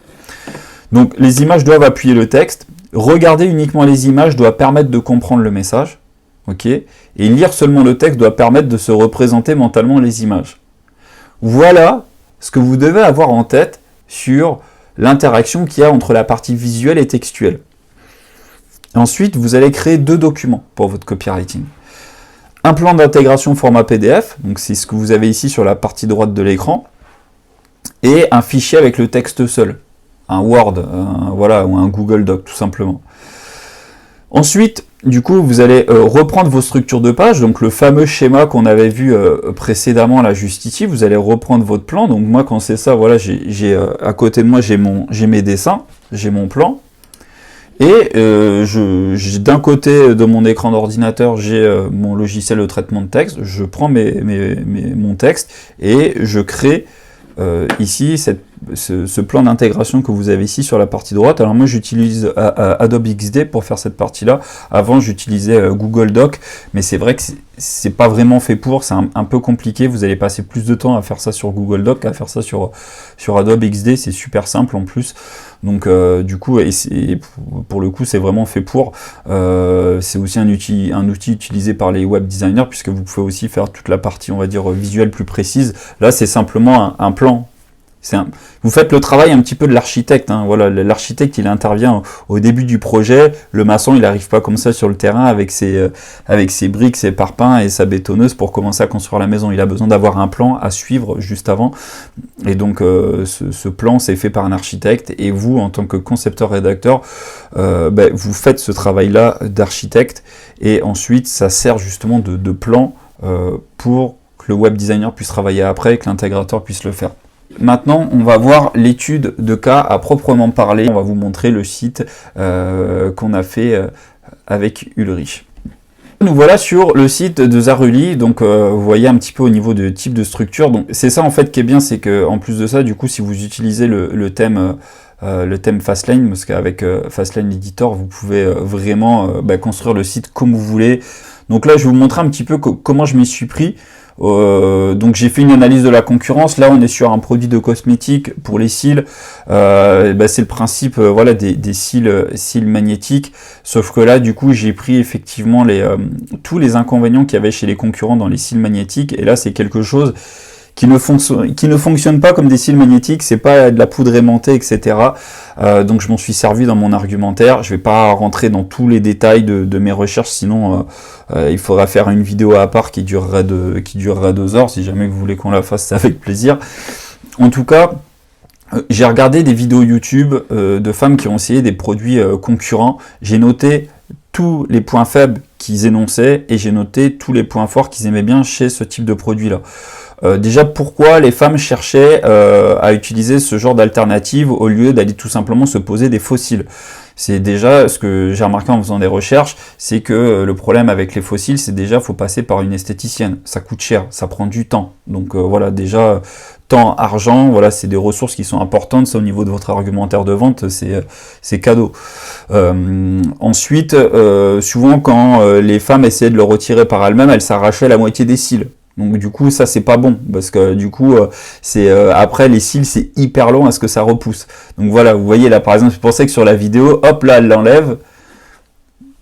Donc les images doivent appuyer le texte. Regarder uniquement les images doit permettre de comprendre le message. Ok. Et lire seulement le texte doit permettre de se représenter mentalement les images. Voilà ce que vous devez avoir en tête sur l'interaction qu'il y a entre la partie visuelle et textuelle. Ensuite, vous allez créer 2 documents pour votre copywriting. Un plan d'intégration format PDF, donc c'est ce que vous avez ici sur la partie droite de l'écran, et un fichier avec le texte seul, un Word, voilà, ou un Google Doc tout simplement. Ensuite, du coup, vous allez reprendre vos structures de page, donc le fameux schéma qu'on avait vu précédemment là juste ici, vous allez reprendre votre plan. Donc moi, quand c'est ça, voilà, à côté de moi, j'ai mes dessins, j'ai mon plan. Et d'un côté de mon écran d'ordinateur, j'ai mon logiciel de traitement de texte. Je prends mon texte et je crée ici ce plan d'intégration que vous avez ici sur la partie droite. Alors moi j'utilise Adobe XD pour faire cette partie-là. Avant j'utilisais Google Doc, mais c'est vrai que c'est pas vraiment fait pour, c'est un peu compliqué. Vous allez passer plus de temps à faire ça sur Google Doc qu'à faire ça sur Adobe XD. C'est super simple en plus. Donc du coup, pour le coup, c'est vraiment fait pour. C'est aussi un outil utilisé par les web designers, puisque vous pouvez aussi faire toute la partie, on va dire, visuelle plus précise. Là, c'est simplement un plan. Vous faites le travail un petit peu de l'architecte. Hein. Voilà, l'architecte, il intervient au début du projet. Le maçon, il n'arrive pas comme ça sur le terrain avec ses briques, ses parpaings et sa bétonneuse pour commencer à construire la maison. Il a besoin d'avoir un plan à suivre juste avant. Et donc, ce plan, c'est fait par un architecte. Et vous, en tant que concepteur-rédacteur, vous faites ce travail-là d'architecte. Et ensuite, ça sert justement de plan pour que le web designer puisse travailler après et que l'intégrateur puisse le faire. Maintenant, on va voir l'étude de cas à proprement parler. On va vous montrer le site qu'on a fait avec Ulrich. Nous voilà sur le site de Zaruli. Donc, vous voyez un petit peu au niveau de type de structure. Donc, c'est ça en fait qui est bien, c'est que en plus de ça, du coup, si vous utilisez le thème Fastlane, parce qu'avec Fastlane Editor, vous pouvez vraiment construire le site comme vous voulez. Donc là, je vais vous montrer un petit peu comment je m'y suis pris. Donc j'ai fait une analyse de la concurrence. Là on est sur un produit de cosmétique pour les cils. C'est le principe voilà des cils magnétiques, sauf que là du coup j'ai pris effectivement tous les inconvénients qu'il y avait chez les concurrents dans les cils magnétiques, et là c'est quelque chose qui ne fonctionne pas comme des cils magnétiques, c'est pas de la poudre aimantée, etc. Donc je m'en suis servi dans mon argumentaire. Je vais pas rentrer dans tous les détails de mes recherches, sinon il faudra faire une vidéo à part qui durera 2 heures. Si jamais vous voulez qu'on la fasse, c'est avec plaisir. En tout cas, j'ai regardé des vidéos YouTube de femmes qui ont essayé des produits concurrents. J'ai noté tous les points faibles qu'ils énonçaient et j'ai noté tous les points forts qu'ils aimaient bien chez ce type de produit-là. Déjà, pourquoi les femmes cherchaient à utiliser ce genre d'alternative au lieu d'aller tout simplement se poser des fossiles? C'est déjà ce que j'ai remarqué en faisant des recherches, c'est que le problème avec les fossiles, c'est déjà faut passer par une esthéticienne. Ça coûte cher, ça prend du temps. Donc voilà, déjà, temps, argent, voilà, c'est des ressources qui sont importantes. Ça, au niveau de votre argumentaire de vente, c'est cadeau. Ensuite, souvent quand les femmes essayaient de le retirer par elles-mêmes, elles s'arrachaient la moitié des cils. Donc du coup ça c'est pas bon, parce que du coup après les cils c'est hyper long à ce que ça repousse. Donc voilà, vous voyez là par exemple, je pensais que sur la vidéo, hop là elle l'enlève,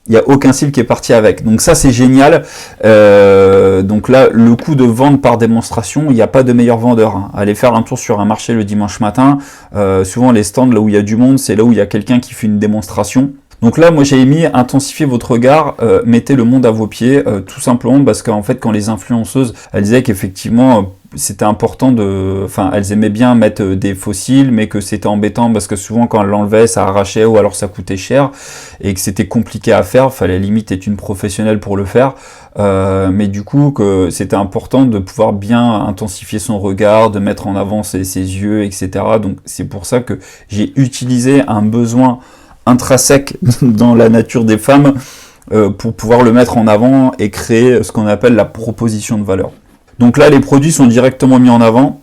il n'y a aucun cil qui est parti avec. Donc ça c'est génial. Donc là le coût de vente par démonstration, il n'y a pas de meilleur vendeur. Hein. Allez faire un tour sur un marché le dimanche matin, souvent les stands là où il y a du monde, c'est là où il y a quelqu'un qui fait une démonstration. Donc là, moi j'avais mis intensifier votre regard, mettez le monde à vos pieds, tout simplement parce qu'en fait quand les influenceuses, elles disaient qu'effectivement c'était important enfin, elles aimaient bien mettre des fossiles, mais que c'était embêtant parce que souvent quand elles l'enlevaient, ça arrachait ou alors ça coûtait cher et que c'était compliqué à faire. Fallait limite être une professionnelle pour le faire. Mais du coup, que c'était important de pouvoir bien intensifier son regard, de mettre en avant ses yeux, etc. Donc c'est pour ça que j'ai utilisé un besoin intrinsèque dans la nature des femmes pour pouvoir le mettre en avant et créer ce qu'on appelle la proposition de valeur. Donc là, les produits sont directement mis en avant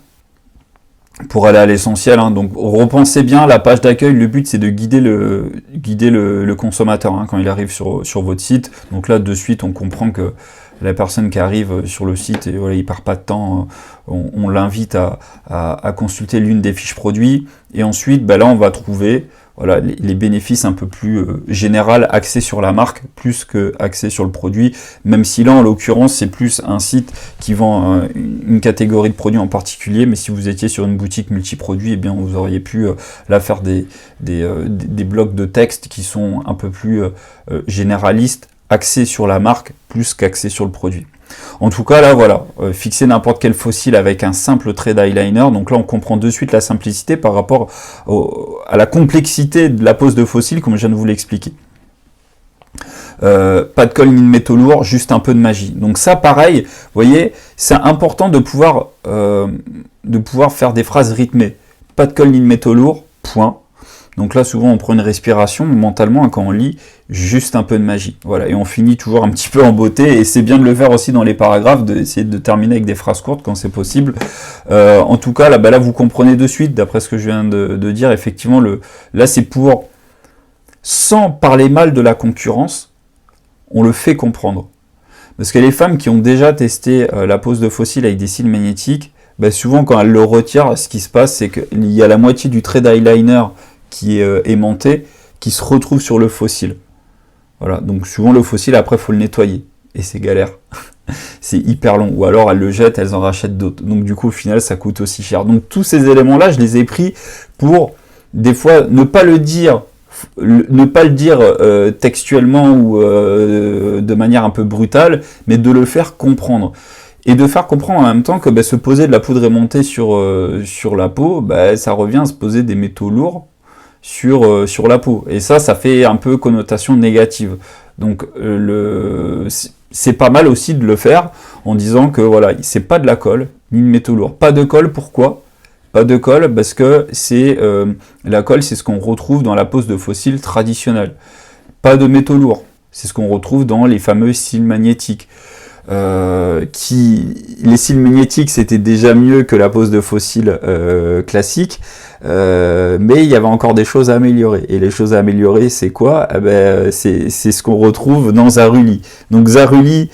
pour aller à l'essentiel. Hein. Donc repensez bien la page d'accueil. Le but, c'est de guider le consommateur quand il arrive sur votre site. Donc là, de suite, on comprend que la personne qui arrive sur le site, et voilà, il perd pas de temps, on l'invite à consulter l'une des fiches produits. Et ensuite, là, on va trouver voilà, les bénéfices un peu plus général axés sur la marque, plus que axés sur le produit, même si là, en l'occurrence, c'est plus un site qui vend une catégorie de produits en particulier, mais si vous étiez sur une boutique multiproduit, eh bien, vous auriez pu là faire des blocs de texte qui sont un peu plus généralistes, axés sur la marque, plus qu'axés sur le produit. En tout cas, là, voilà, fixer n'importe quel fossile avec un simple trait d'eyeliner. Donc là, on comprend de suite la simplicité par rapport à la complexité de la pose de fossile, comme je viens de vous l'expliquer. Pas de colle ni de métaux lourds, juste un peu de magie. Donc ça, pareil, vous voyez, c'est important de pouvoir faire des phrases rythmées. Pas de colle ni de métaux lourds, point. Donc là, souvent, on prend une respiration mentalement quand on lit, juste un peu de magie. Voilà, et on finit toujours un petit peu en beauté, et c'est bien de le faire aussi dans les paragraphes, d'essayer de terminer avec des phrases courtes quand c'est possible. En tout cas, là, vous comprenez de suite, d'après ce que je viens de dire, effectivement, là, c'est pour, sans parler mal de la concurrence, on le fait comprendre. Parce que les femmes qui ont déjà testé la pose de fossile avec des cils magnétiques, souvent, quand elles le retirent, ce qui se passe, c'est qu'il y a la moitié du trait d'eyeliner qui est aimanté, qui se retrouve sur le fossile. Voilà, donc souvent le fossile, après, il faut le nettoyer. Et c'est galère. C'est hyper long. Ou alors, elles le jettent, elles en rachètent d'autres. Donc du coup, au final, ça coûte aussi cher. Donc tous ces éléments-là, je les ai pris pour, des fois, ne pas le dire textuellement ou de manière un peu brutale, mais de le faire comprendre. Et de faire comprendre en même temps que se poser de la poudre aimantée sur la peau, ça revient à se poser des métaux lourds sur la peau. Et ça fait un peu connotation négative. Donc c'est pas mal aussi de le faire en disant que voilà, c'est pas de la colle, ni de métaux lourds. Pas de colle, pourquoi ? Pas de colle parce que la colle, c'est ce qu'on retrouve dans la pose de fossile traditionnelle. Pas de métaux lourds, c'est ce qu'on retrouve dans les fameux cils magnétiques. Les cils magnétiques, c'était déjà mieux que la pose de fossile classique, mais il y avait encore des choses à améliorer. Et les choses à améliorer, c'est quoi ? C'est ce qu'on retrouve dans Zaruli. Donc Zaruli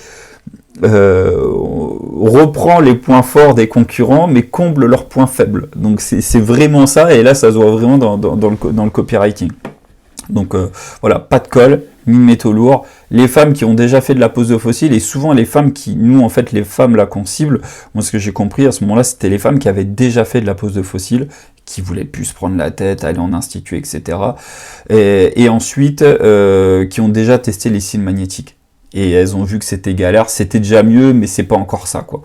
reprend les points forts des concurrents, mais comble leurs points faibles. Donc c'est vraiment ça, et là, ça se voit vraiment dans le copywriting. Donc voilà, pas de colle, ni de métaux lourds. Les femmes qui ont déjà fait de la pose de fossile, et souvent les femmes nous en fait les femmes là qu'on cible, moi ce que j'ai compris à ce moment-là, c'était les femmes qui avaient déjà fait de la pose de fossile, qui voulaient plus se prendre la tête, aller en institut, etc. Et ensuite qui ont déjà testé les cils magnétiques. Et elles ont vu que c'était galère, c'était déjà mieux, mais c'est pas encore ça, quoi.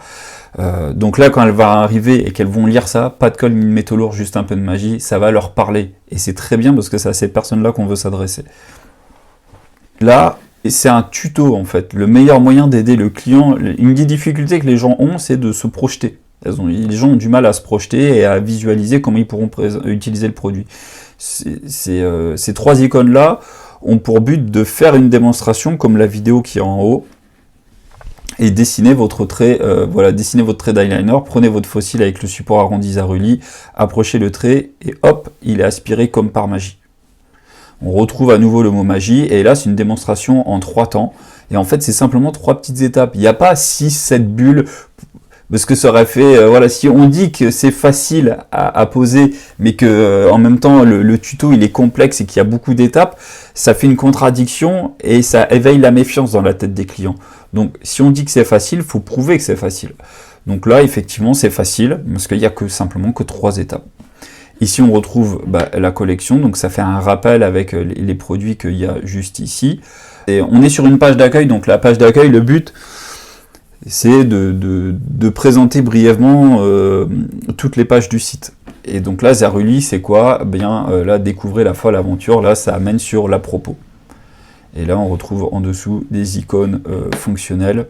Donc là, quand elles vont arriver et qu'elles vont lire ça, pas de colle ni de métaux lourds, juste un peu de magie, ça va leur parler. Et c'est très bien parce que c'est à ces personnes-là qu'on veut s'adresser. Là, c'est un tuto en fait. Le meilleur moyen d'aider le client, une des difficultés que les gens ont, c'est de se projeter. Les gens ont du mal à se projeter et à visualiser comment ils pourront utiliser le produit. Ces trois icônes-là ont pour but de faire une démonstration comme la vidéo qui est en haut et dessiner votre trait, dessinez votre trait d'eyeliner, prenez votre fossile avec le support arrondi Zaruli, approchez le trait et hop, il est aspiré comme par magie. On retrouve à nouveau le mot magie, et là c'est une démonstration en 3 temps, et en fait c'est simplement 3 petites étapes. Il n'y a pas 6-7 bulles, parce que ça aurait fait, si on dit que c'est facile à poser, mais que en même temps le tuto il est complexe et qu'il y a beaucoup d'étapes, ça fait une contradiction, et ça éveille la méfiance dans la tête des clients. Donc si on dit que c'est facile, il faut prouver que c'est facile. Donc là effectivement c'est facile, parce qu'il n'y a simplement que 3 étapes. Ici, on retrouve la collection, donc ça fait un rappel avec les produits qu'il y a juste ici. Et on est sur une page d'accueil, donc la page d'accueil, le but, c'est de présenter brièvement toutes les pages du site. Et donc là, Zaruli, c'est quoi? Bien, là, découvrez la folle aventure, là, ça amène sur l'à propos. Et là, on retrouve en dessous des icônes fonctionnelles.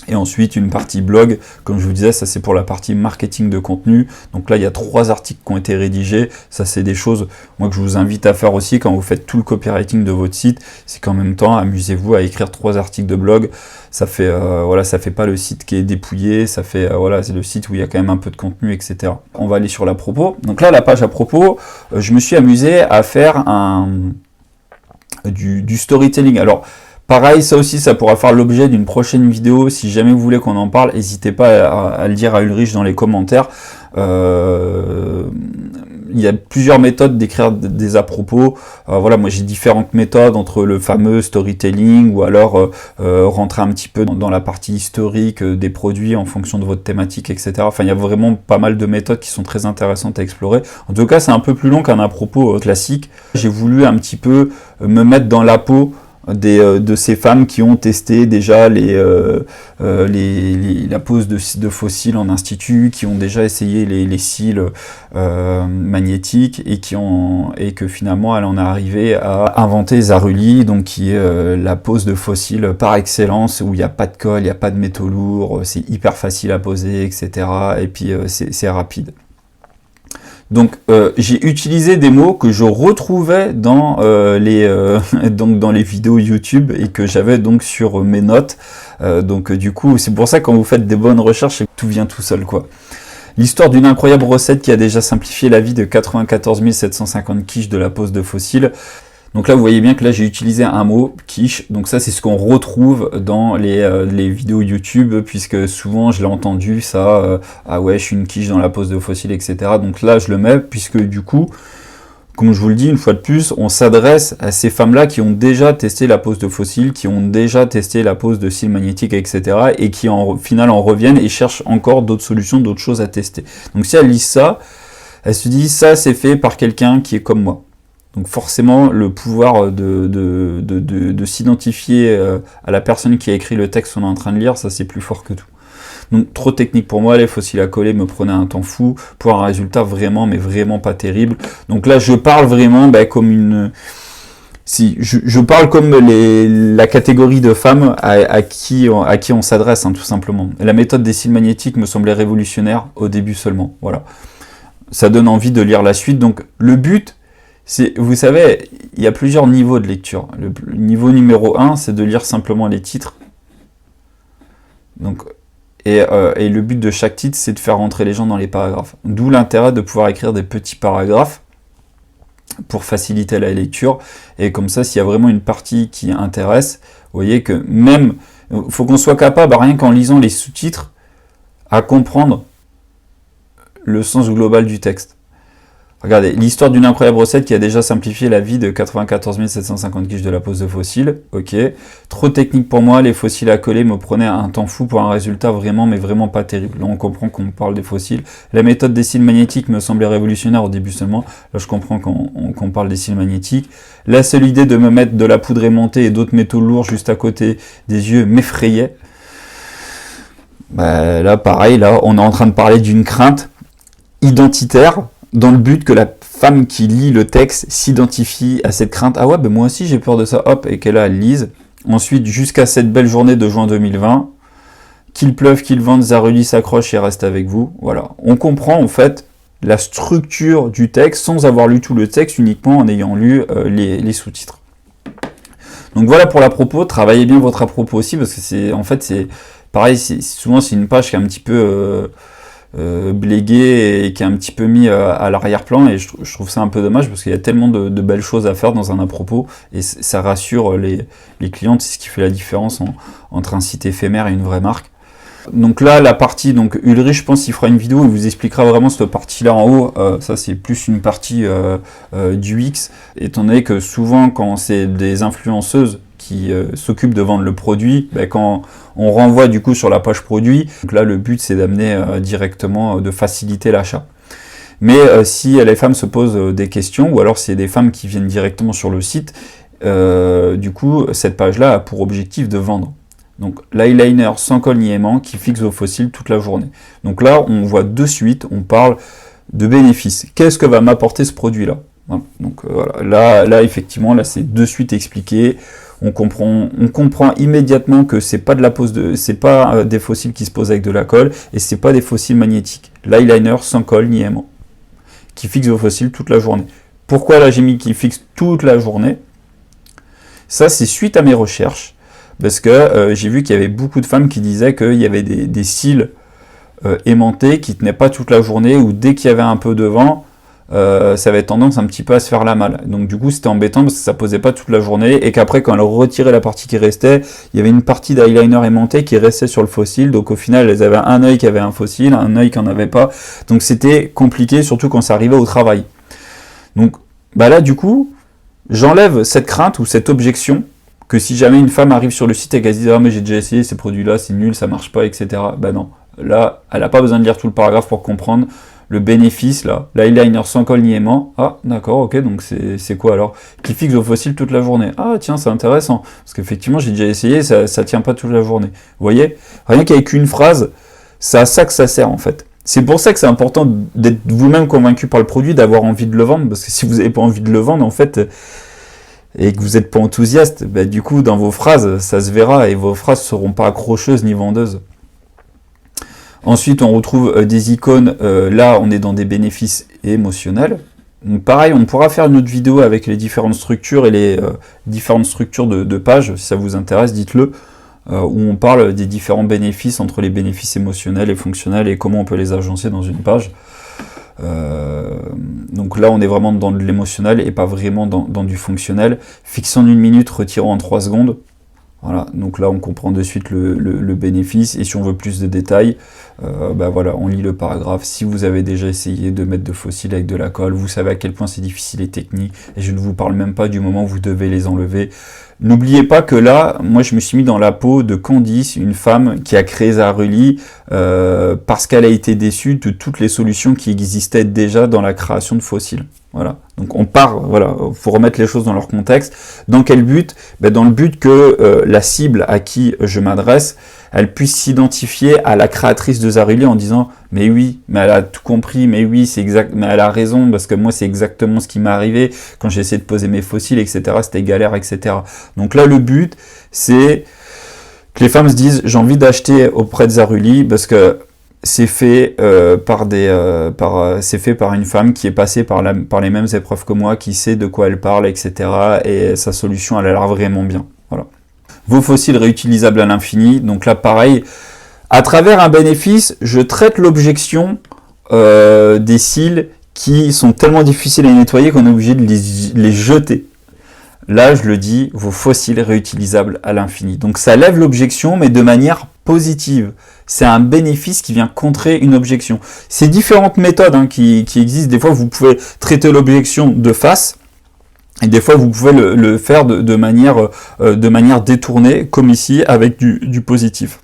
Et ensuite, une partie blog, comme je vous disais, ça c'est pour la partie marketing de contenu. Donc là, il y a 3 articles qui ont été rédigés. Ça, c'est des choses, moi, que je vous invite à faire aussi quand vous faites tout le copywriting de votre site. C'est qu'en même temps, amusez-vous à écrire 3 articles de blog. Ça fait, voilà, ça fait pas le site qui est dépouillé. Ça fait, voilà, c'est le site où il y a quand même un peu de contenu, etc. On va aller sur l'à propos. Donc là, la page à propos, je me suis amusé à faire du storytelling. Alors, pareil, ça aussi, ça pourra faire l'objet d'une prochaine vidéo. Si jamais vous voulez qu'on en parle, n'hésitez pas à le dire à Ulrich dans les commentaires. Il y a plusieurs méthodes d'écrire des à-propos. Voilà, moi j'ai différentes méthodes entre le fameux storytelling ou alors rentrer un petit peu dans la partie historique des produits en fonction de votre thématique, etc. Enfin, il y a vraiment pas mal de méthodes qui sont très intéressantes à explorer. En tout cas, c'est un peu plus long qu'un à-propos classique. J'ai voulu un petit peu me mettre dans la peau de ces femmes qui ont testé déjà la pose de fossiles en institut, qui ont déjà essayé les cils magnétiques et que finalement elle en est arrivée à inventer Zaruli, donc qui est la pose de fossiles par excellence, où il n'y a pas de colle, il n'y a pas de métaux lourds, c'est hyper facile à poser, etc. Et puis c'est rapide. Donc j'ai utilisé des mots que je retrouvais dans dans les vidéos YouTube et que j'avais donc sur mes notes. Donc du coup, c'est pour ça que quand vous faites des bonnes recherches, tout vient tout seul, quoi. L'histoire d'une incroyable recette qui a déjà simplifié la vie de 94 750 quiches de la pose de fossiles. Donc là, vous voyez bien que là, j'ai utilisé un mot, quiche. Donc ça, c'est ce qu'on retrouve dans les vidéos YouTube, puisque souvent, je l'ai entendu, ça, ah ouais, je suis une quiche dans la pose de fossiles, etc. Donc là, je le mets, puisque du coup, comme je vous le dis, une fois de plus, on s'adresse à ces femmes-là qui ont déjà testé la pose de fossiles, qui ont déjà testé la pose de cils magnétiques, etc. et qui, au final, en reviennent et cherchent encore d'autres solutions, d'autres choses à tester. Donc si elles lisent ça, elles se disent, ça, c'est fait par quelqu'un qui est comme moi. Donc forcément, le pouvoir de s'identifier à la personne qui a écrit le texte qu'on est en train de lire, ça c'est plus fort que tout. Donc trop technique pour moi, les fossiles à coller me prenaient un temps fou pour un résultat vraiment, mais vraiment pas terrible. Donc là, je parle vraiment comme une... Si, je parle comme la catégorie de femmes à qui on s'adresse, hein, tout simplement. La méthode des cils magnétiques me semblait révolutionnaire au début seulement. Voilà. Ça donne envie de lire la suite. Donc le but... Vous savez, il y a plusieurs niveaux de lecture. Le niveau numéro 1, c'est de lire simplement les titres. Donc, et le but de chaque titre, c'est de faire rentrer les gens dans les paragraphes. D'où l'intérêt de pouvoir écrire des petits paragraphes pour faciliter la lecture. Et comme ça, s'il y a vraiment une partie qui intéresse, vous voyez que même, il faut qu'on soit capable, rien qu'en lisant les sous-titres, à comprendre le sens global du texte. Regardez, l'histoire d'une incroyable recette qui a déjà simplifié la vie de 94 750 quiches de la pose de fossiles. Ok. Trop technique pour moi, les fossiles à coller me prenaient un temps fou pour un résultat vraiment, mais vraiment pas terrible. Là, on comprend qu'on parle des fossiles. La méthode des cils magnétiques me semblait révolutionnaire au début seulement. Là, je comprends qu'on parle des cils magnétiques. La seule idée de me mettre de la poudre aimantée et d'autres métaux lourds juste à côté des yeux m'effrayait. Bah, là, pareil, là, on est en train de parler d'une crainte identitaire, dans le but que la femme qui lit le texte s'identifie à cette crainte. Ah ouais, ben moi aussi j'ai peur de ça, hop, et qu'elle elle lise. Ensuite, jusqu'à cette belle journée de juin 2020, qu'il pleuve, qu'il vente, Zaruli s'accroche et reste avec vous. Voilà, on comprend en fait la structure du texte sans avoir lu tout le texte, uniquement en ayant lu les sous-titres. Donc voilà pour l'à-propos, travaillez bien votre à-propos aussi, parce que c'est pareil, souvent c'est une page qui est un petit peu... blégué et qui est un petit peu mis à l'arrière-plan, et je trouve ça un peu dommage parce qu'il y a tellement de belles choses à faire dans un à-propos, et ça rassure les clientes, c'est ce qui fait la différence entre un site éphémère et une vraie marque. Donc là, la partie, donc Ulrich, je pense qu'il fera une vidéo où il vous expliquera vraiment cette partie-là en haut. Ça, c'est plus une partie du UX, étant donné que souvent, quand c'est des influenceuses qui s'occupent de vendre le produit, quand on renvoie du coup sur la page produit, donc là, le but, c'est d'amener directement, de faciliter l'achat. Mais si les femmes se posent des questions, ou alors si c'est des femmes qui viennent directement sur le site, du coup, cette page-là a pour objectif de vendre. Donc l'eyeliner sans colle ni aimant qui fixe vos fossiles toute la journée. Donc là, on voit de suite, on parle de bénéfices. Qu'est-ce que va m'apporter ce produit-là? Voilà. Donc voilà, là effectivement, là c'est de suite expliqué. On comprend immédiatement que c'est pas c'est pas des fossiles qui se posent avec de la colle et c'est pas des fossiles magnétiques. L'eyeliner sans colle ni aimant qui fixe vos fossiles toute la journée. Pourquoi là j'ai mis qui fixe toute la journée? Ça c'est suite à mes recherches. Parce que j'ai vu qu'il y avait beaucoup de femmes qui disaient qu'il y avait des cils aimantés qui ne tenaient pas toute la journée, ou dès qu'il y avait un peu de vent, ça avait tendance un petit peu à se faire la malle. Donc du coup c'était embêtant parce que ça posait pas toute la journée, et qu'après quand elles retiraient la partie qui restait, il y avait une partie d'eyeliner aimanté qui restait sur le fossile, donc au final elles avaient un œil qui avait un fossile, un œil qui n'en avait pas, donc c'était compliqué, surtout quand ça arrivait au travail. Donc bah là du coup, j'enlève cette crainte ou cette objection, que si jamais une femme arrive sur le site et qu'elle se dit « Ah mais j'ai déjà essayé ces produits-là, c'est nul, ça marche pas, etc. » Bah non, là, elle n'a pas besoin de lire tout le paragraphe pour comprendre le bénéfice, là. L'eyeliner sans colle ni aimant. Ah, d'accord, ok, donc c'est quoi alors? Qui fixe vos fossiles toute la journée. Ah tiens, c'est intéressant, parce qu'effectivement, j'ai déjà essayé, ça tient pas toute la journée. Vous voyez? Rien qu'avec une phrase, c'est à ça que ça sert, en fait. C'est pour ça que c'est important d'être vous-même convaincu par le produit, d'avoir envie de le vendre, parce que si vous n'avez pas envie de le vendre, en fait... et que vous n'êtes pas enthousiaste, bah, du coup, dans vos phrases, ça se verra, et vos phrases ne seront pas accrocheuses ni vendeuses. Ensuite, on retrouve des icônes. Là, on est dans des bénéfices émotionnels. Donc pareil, on pourra faire une autre vidéo avec les différentes structures et les différentes structures de pages, si ça vous intéresse, dites-le, où on parle des différents bénéfices entre les bénéfices émotionnels et fonctionnels, et comment on peut les agencer dans une page. Donc là on est vraiment dans de l'émotionnel et pas vraiment dans du fonctionnel. Fixant en 1 minute, retirant en 3 secondes. Voilà, donc là on comprend de suite le bénéfice, et si on veut plus de détails, bah voilà, on lit le paragraphe. Si vous avez déjà essayé de mettre de fossiles avec de la colle, vous savez à quel point c'est difficile et technique, et je ne vous parle même pas du moment où vous devez les enlever. N'oubliez pas que là, moi je me suis mis dans la peau de Candice, une femme qui a créé Zaruli parce qu'elle a été déçue de toutes les solutions qui existaient déjà dans la création de fossiles. Voilà. Donc on part, voilà, faut remettre les choses dans leur contexte. Dans quel but? Ben dans le but que la cible à qui je m'adresse, elle puisse s'identifier à la créatrice de Zaruli en disant « Mais oui, mais elle a tout compris, mais oui, c'est exact, mais elle a raison, parce que moi c'est exactement ce qui m'est arrivé quand j'ai essayé de poser mes fossiles, etc. C'était galère, etc. » Donc là, le but, c'est que les femmes se disent « J'ai envie d'acheter auprès de Zaruli parce que c'est fait c'est fait par une femme qui est passée par les mêmes épreuves que moi, qui sait de quoi elle parle, etc. Et sa solution, elle a l'air vraiment bien. » Voilà. Vos fossiles réutilisables à l'infini. Donc là, pareil, à travers un bénéfice, je traite l'objection des cils qui sont tellement difficiles à nettoyer qu'on est obligé de les jeter. Là, je le dis, vos fossiles réutilisables à l'infini. Donc ça lève l'objection, mais de manière positive. C'est un bénéfice qui vient contrer une objection. C'est différentes méthodes qui existent. Des fois, vous pouvez traiter l'objection de face, et des fois, vous pouvez le faire de manière détournée, comme ici, avec du positif.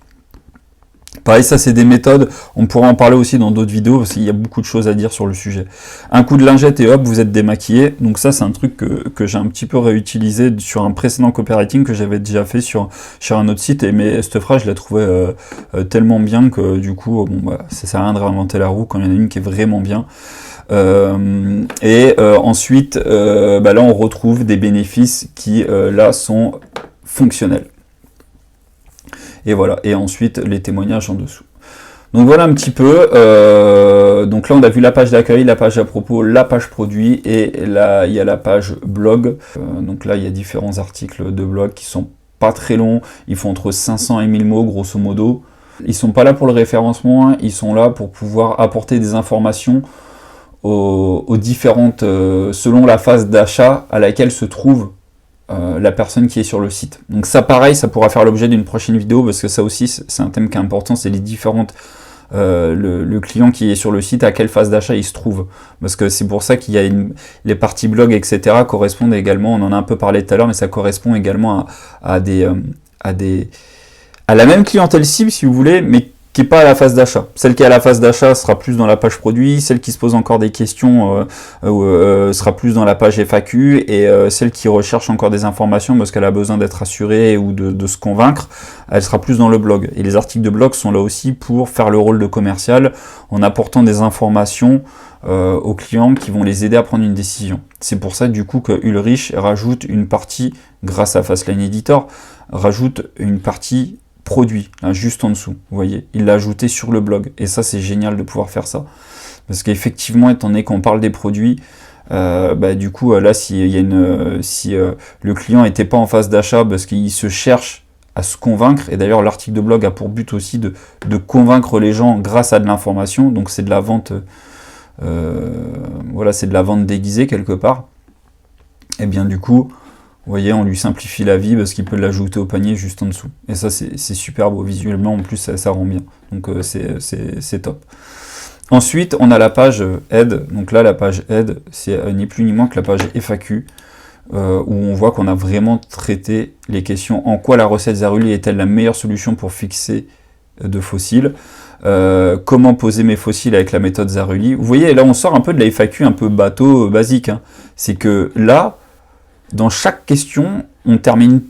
Pareil, ça c'est des méthodes, on pourra en parler aussi dans d'autres vidéos, parce qu'il y a beaucoup de choses à dire sur le sujet. Un coup de lingette et hop, vous êtes démaquillé. Donc ça c'est un truc que j'ai un petit peu réutilisé sur un précédent copywriting que j'avais déjà fait sur un autre site, mais cette phrase je la trouvais tellement bien que du coup, bon, bah, ça sert à rien de réinventer la roue quand il y en a une qui est vraiment bien. Ensuite, bah là on retrouve des bénéfices qui là sont fonctionnels. Et voilà, et ensuite les témoignages en dessous. Donc voilà un petit peu, donc là on a vu la page d'accueil, la page à propos, la page produit, et là il y a la page blog. Donc là il y a différents articles de blog qui sont pas très longs, ils font entre 500 et 1000 mots grosso modo. Ils sont pas là pour le référencement, ils sont là pour pouvoir apporter des informations aux différentes, selon la phase d'achat à laquelle se trouve la personne qui est sur le site. Donc ça pareil, ça pourra faire l'objet d'une prochaine vidéo, parce que ça aussi c'est un thème qui est important, c'est les différentes le client qui est sur le site, à quelle phase d'achat il se trouve, parce que c'est pour ça qu'il y a les parties blog, etc. correspondent également, on en a un peu parlé tout à l'heure, mais ça correspond également à la même clientèle cible si vous voulez, mais qui n'est pas à la phase d'achat. Celle qui est à la phase d'achat sera plus dans la page produit, celle qui se pose encore des questions sera plus dans la page FAQ, et celle qui recherche encore des informations parce qu'elle a besoin d'être assurée ou de se convaincre, elle sera plus dans le blog. Et les articles de blog sont là aussi pour faire le rôle de commercial en apportant des informations aux clients qui vont les aider à prendre une décision. C'est pour ça du coup que Ulrich rajoute une partie, grâce à Fastlane Editor, rajoute une partie produit, là, juste en dessous, vous voyez, il l'a ajouté sur le blog, et ça c'est génial de pouvoir faire ça, parce qu'effectivement, étant donné qu'on parle des produits, du coup, là, si le client n'était pas en phase d'achat, parce qu'il se cherche à se convaincre, et d'ailleurs l'article de blog a pour but aussi de convaincre les gens grâce à de l'information, donc c'est de la vente, c'est de la vente déguisée quelque part, et bien du coup, vous voyez, on lui simplifie la vie parce qu'il peut l'ajouter au panier juste en dessous. Et ça, c'est super beau. Visuellement, en plus, ça rend bien. Donc, c'est top. Ensuite, on a la page aide. Donc là, la page aide, c'est ni plus ni moins que la page FAQ, où on voit qu'on a vraiment traité les questions. En quoi la recette Zaruli est-elle la meilleure solution pour fixer de fossiles? Comment poser mes fossiles avec la méthode Zaruli? Vous voyez, là, on sort un peu de la FAQ un peu bateau, basique. Hein. C'est que là, dans chaque question, on termine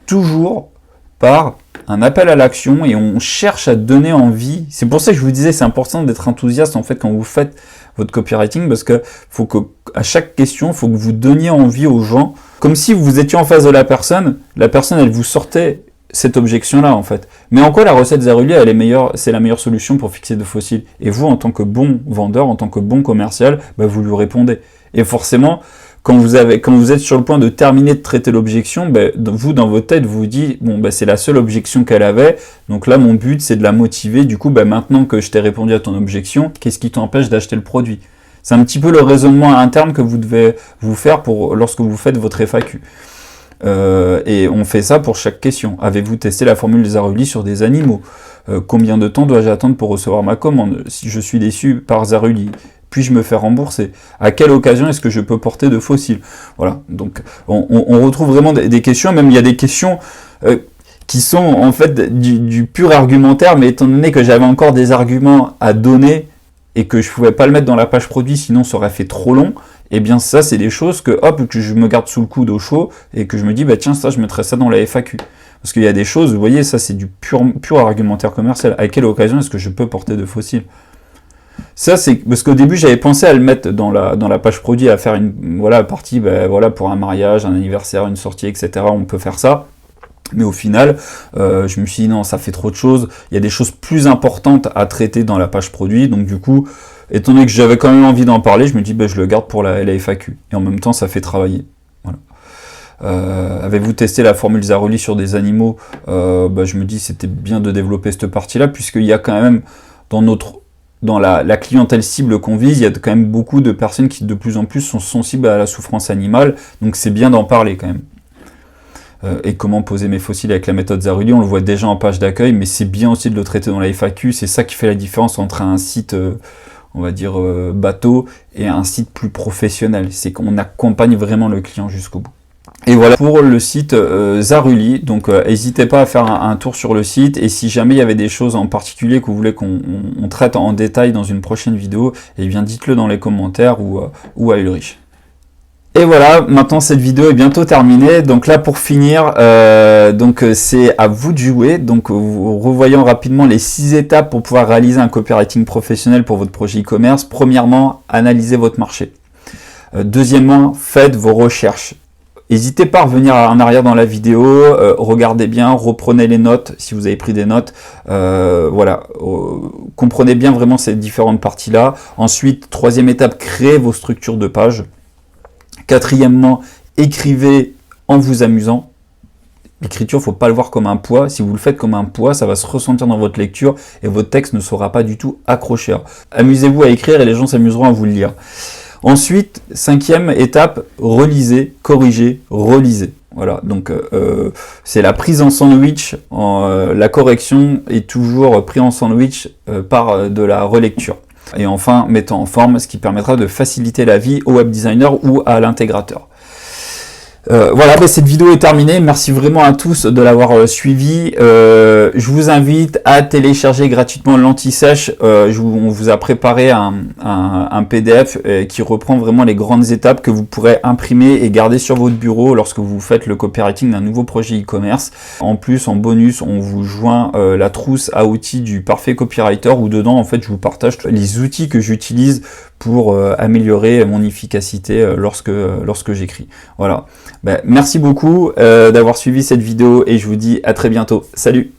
toujours par un appel à l'action et on cherche à donner envie. C'est pour ça que je vous disais, c'est important d'être enthousiaste en fait quand vous faites votre copywriting, parce que faut que à chaque question, il faut que vous donniez envie aux gens, comme si vous étiez en face de la personne elle vous sortait cette objection-là en fait. Mais en quoi la recette Zaruli, elle est meilleure, c'est la meilleure solution pour fixer de fossiles? Et vous, en tant que bon vendeur, en tant que bon commercial, vous lui répondez. Et forcément, quand vous êtes sur le point de terminer de traiter l'objection, vous, dans votre tête, vous vous dites, c'est la seule objection qu'elle avait, donc là, mon but, c'est de la motiver. Du coup, maintenant que je t'ai répondu à ton objection, qu'est-ce qui t'empêche d'acheter le produit? C'est un petit peu le raisonnement interne que vous devez vous faire lorsque vous faites votre FAQ. Et on fait ça pour chaque question. Avez-vous testé la formule Zaruli sur des animaux? Combien de temps dois-je attendre pour recevoir ma commande? Si je suis déçu par Zaruli, puis-je me faire rembourser? À quelle occasion est-ce que je peux porter de fossiles? Voilà, donc on retrouve vraiment des questions, même il y a des questions qui sont en fait du pur argumentaire, mais étant donné que j'avais encore des arguments à donner et que je ne pouvais pas le mettre dans la page produit, sinon ça aurait fait trop long, et bien ça c'est des choses que je me garde sous le coude au chaud et que je me dis, tiens, ça je mettrais ça dans la FAQ. Parce qu'il y a des choses, vous voyez, ça c'est du pur argumentaire commercial. À quelle occasion est-ce que je peux porter de fossiles? Ça, c'est parce qu'au début, j'avais pensé à le mettre dans la page produit, à faire une partie pour un mariage, un anniversaire, une sortie, etc. On peut faire ça. Mais au final, je me suis dit non, ça fait trop de choses. Il y a des choses plus importantes à traiter dans la page produit. Donc du coup, étant donné que j'avais quand même envie d'en parler, je me dis je le garde pour la FAQ. Et en même temps, ça fait travailler. Voilà. Avez-vous testé la formule Zaruli sur des animaux? Je me dis c'était bien de développer cette partie-là, puisqu'il y a quand même dans la clientèle cible qu'on vise, il y a quand même beaucoup de personnes qui de plus en plus sont sensibles à la souffrance animale, donc c'est bien d'en parler quand même. Et comment poser mes fossiles avec la méthode Zaruli, on le voit déjà en page d'accueil, mais c'est bien aussi de le traiter dans la FAQ, c'est ça qui fait la différence entre un site, on va dire, bateau, et un site plus professionnel, c'est qu'on accompagne vraiment le client jusqu'au bout. Et voilà pour le site Zaruli, donc n'hésitez pas à faire un tour sur le site, et si jamais il y avait des choses en particulier que vous voulez qu'on traite en détail dans une prochaine vidéo, eh bien dites-le dans les commentaires ou à Ulrich. Et voilà, maintenant cette vidéo est bientôt terminée, donc là pour finir, c'est à vous de jouer, donc revoyons rapidement les 6 étapes pour pouvoir réaliser un copywriting professionnel pour votre projet e-commerce. Premièrement, analysez votre marché. Deuxièmement, faites vos recherches. N'hésitez pas à revenir en arrière dans la vidéo, regardez bien, reprenez les notes si vous avez pris des notes, comprenez bien vraiment ces différentes parties-là. Ensuite, troisième étape, créez vos structures de page. Quatrièmement, écrivez en vous amusant. L'écriture, il ne faut pas le voir comme un poids. Si vous le faites comme un poids, ça va se ressentir dans votre lecture et votre texte ne sera pas du tout accrocheur. Amusez-vous à écrire et les gens s'amuseront à vous le lire. Ensuite, cinquième étape, relisez, corrigez, relisez. Voilà, donc c'est la prise en sandwich. La correction est toujours prise en sandwich par de la relecture. Et enfin, mettons en forme, ce qui permettra de faciliter la vie au web designer ou à l'intégrateur. Voilà, cette vidéo est terminée. Merci vraiment à tous de l'avoir suivi. Je vous invite à télécharger gratuitement l'anti-sèche. On vous a préparé un PDF qui reprend vraiment les grandes étapes que vous pourrez imprimer et garder sur votre bureau lorsque vous faites le copywriting d'un nouveau projet e-commerce. En plus, en bonus, on vous joint la trousse à outils du parfait copywriter où dedans, en fait, je vous partage les outils que j'utilise pour améliorer mon efficacité lorsque j'écris. Voilà. Merci beaucoup d'avoir suivi cette vidéo et je vous dis à très bientôt. Salut!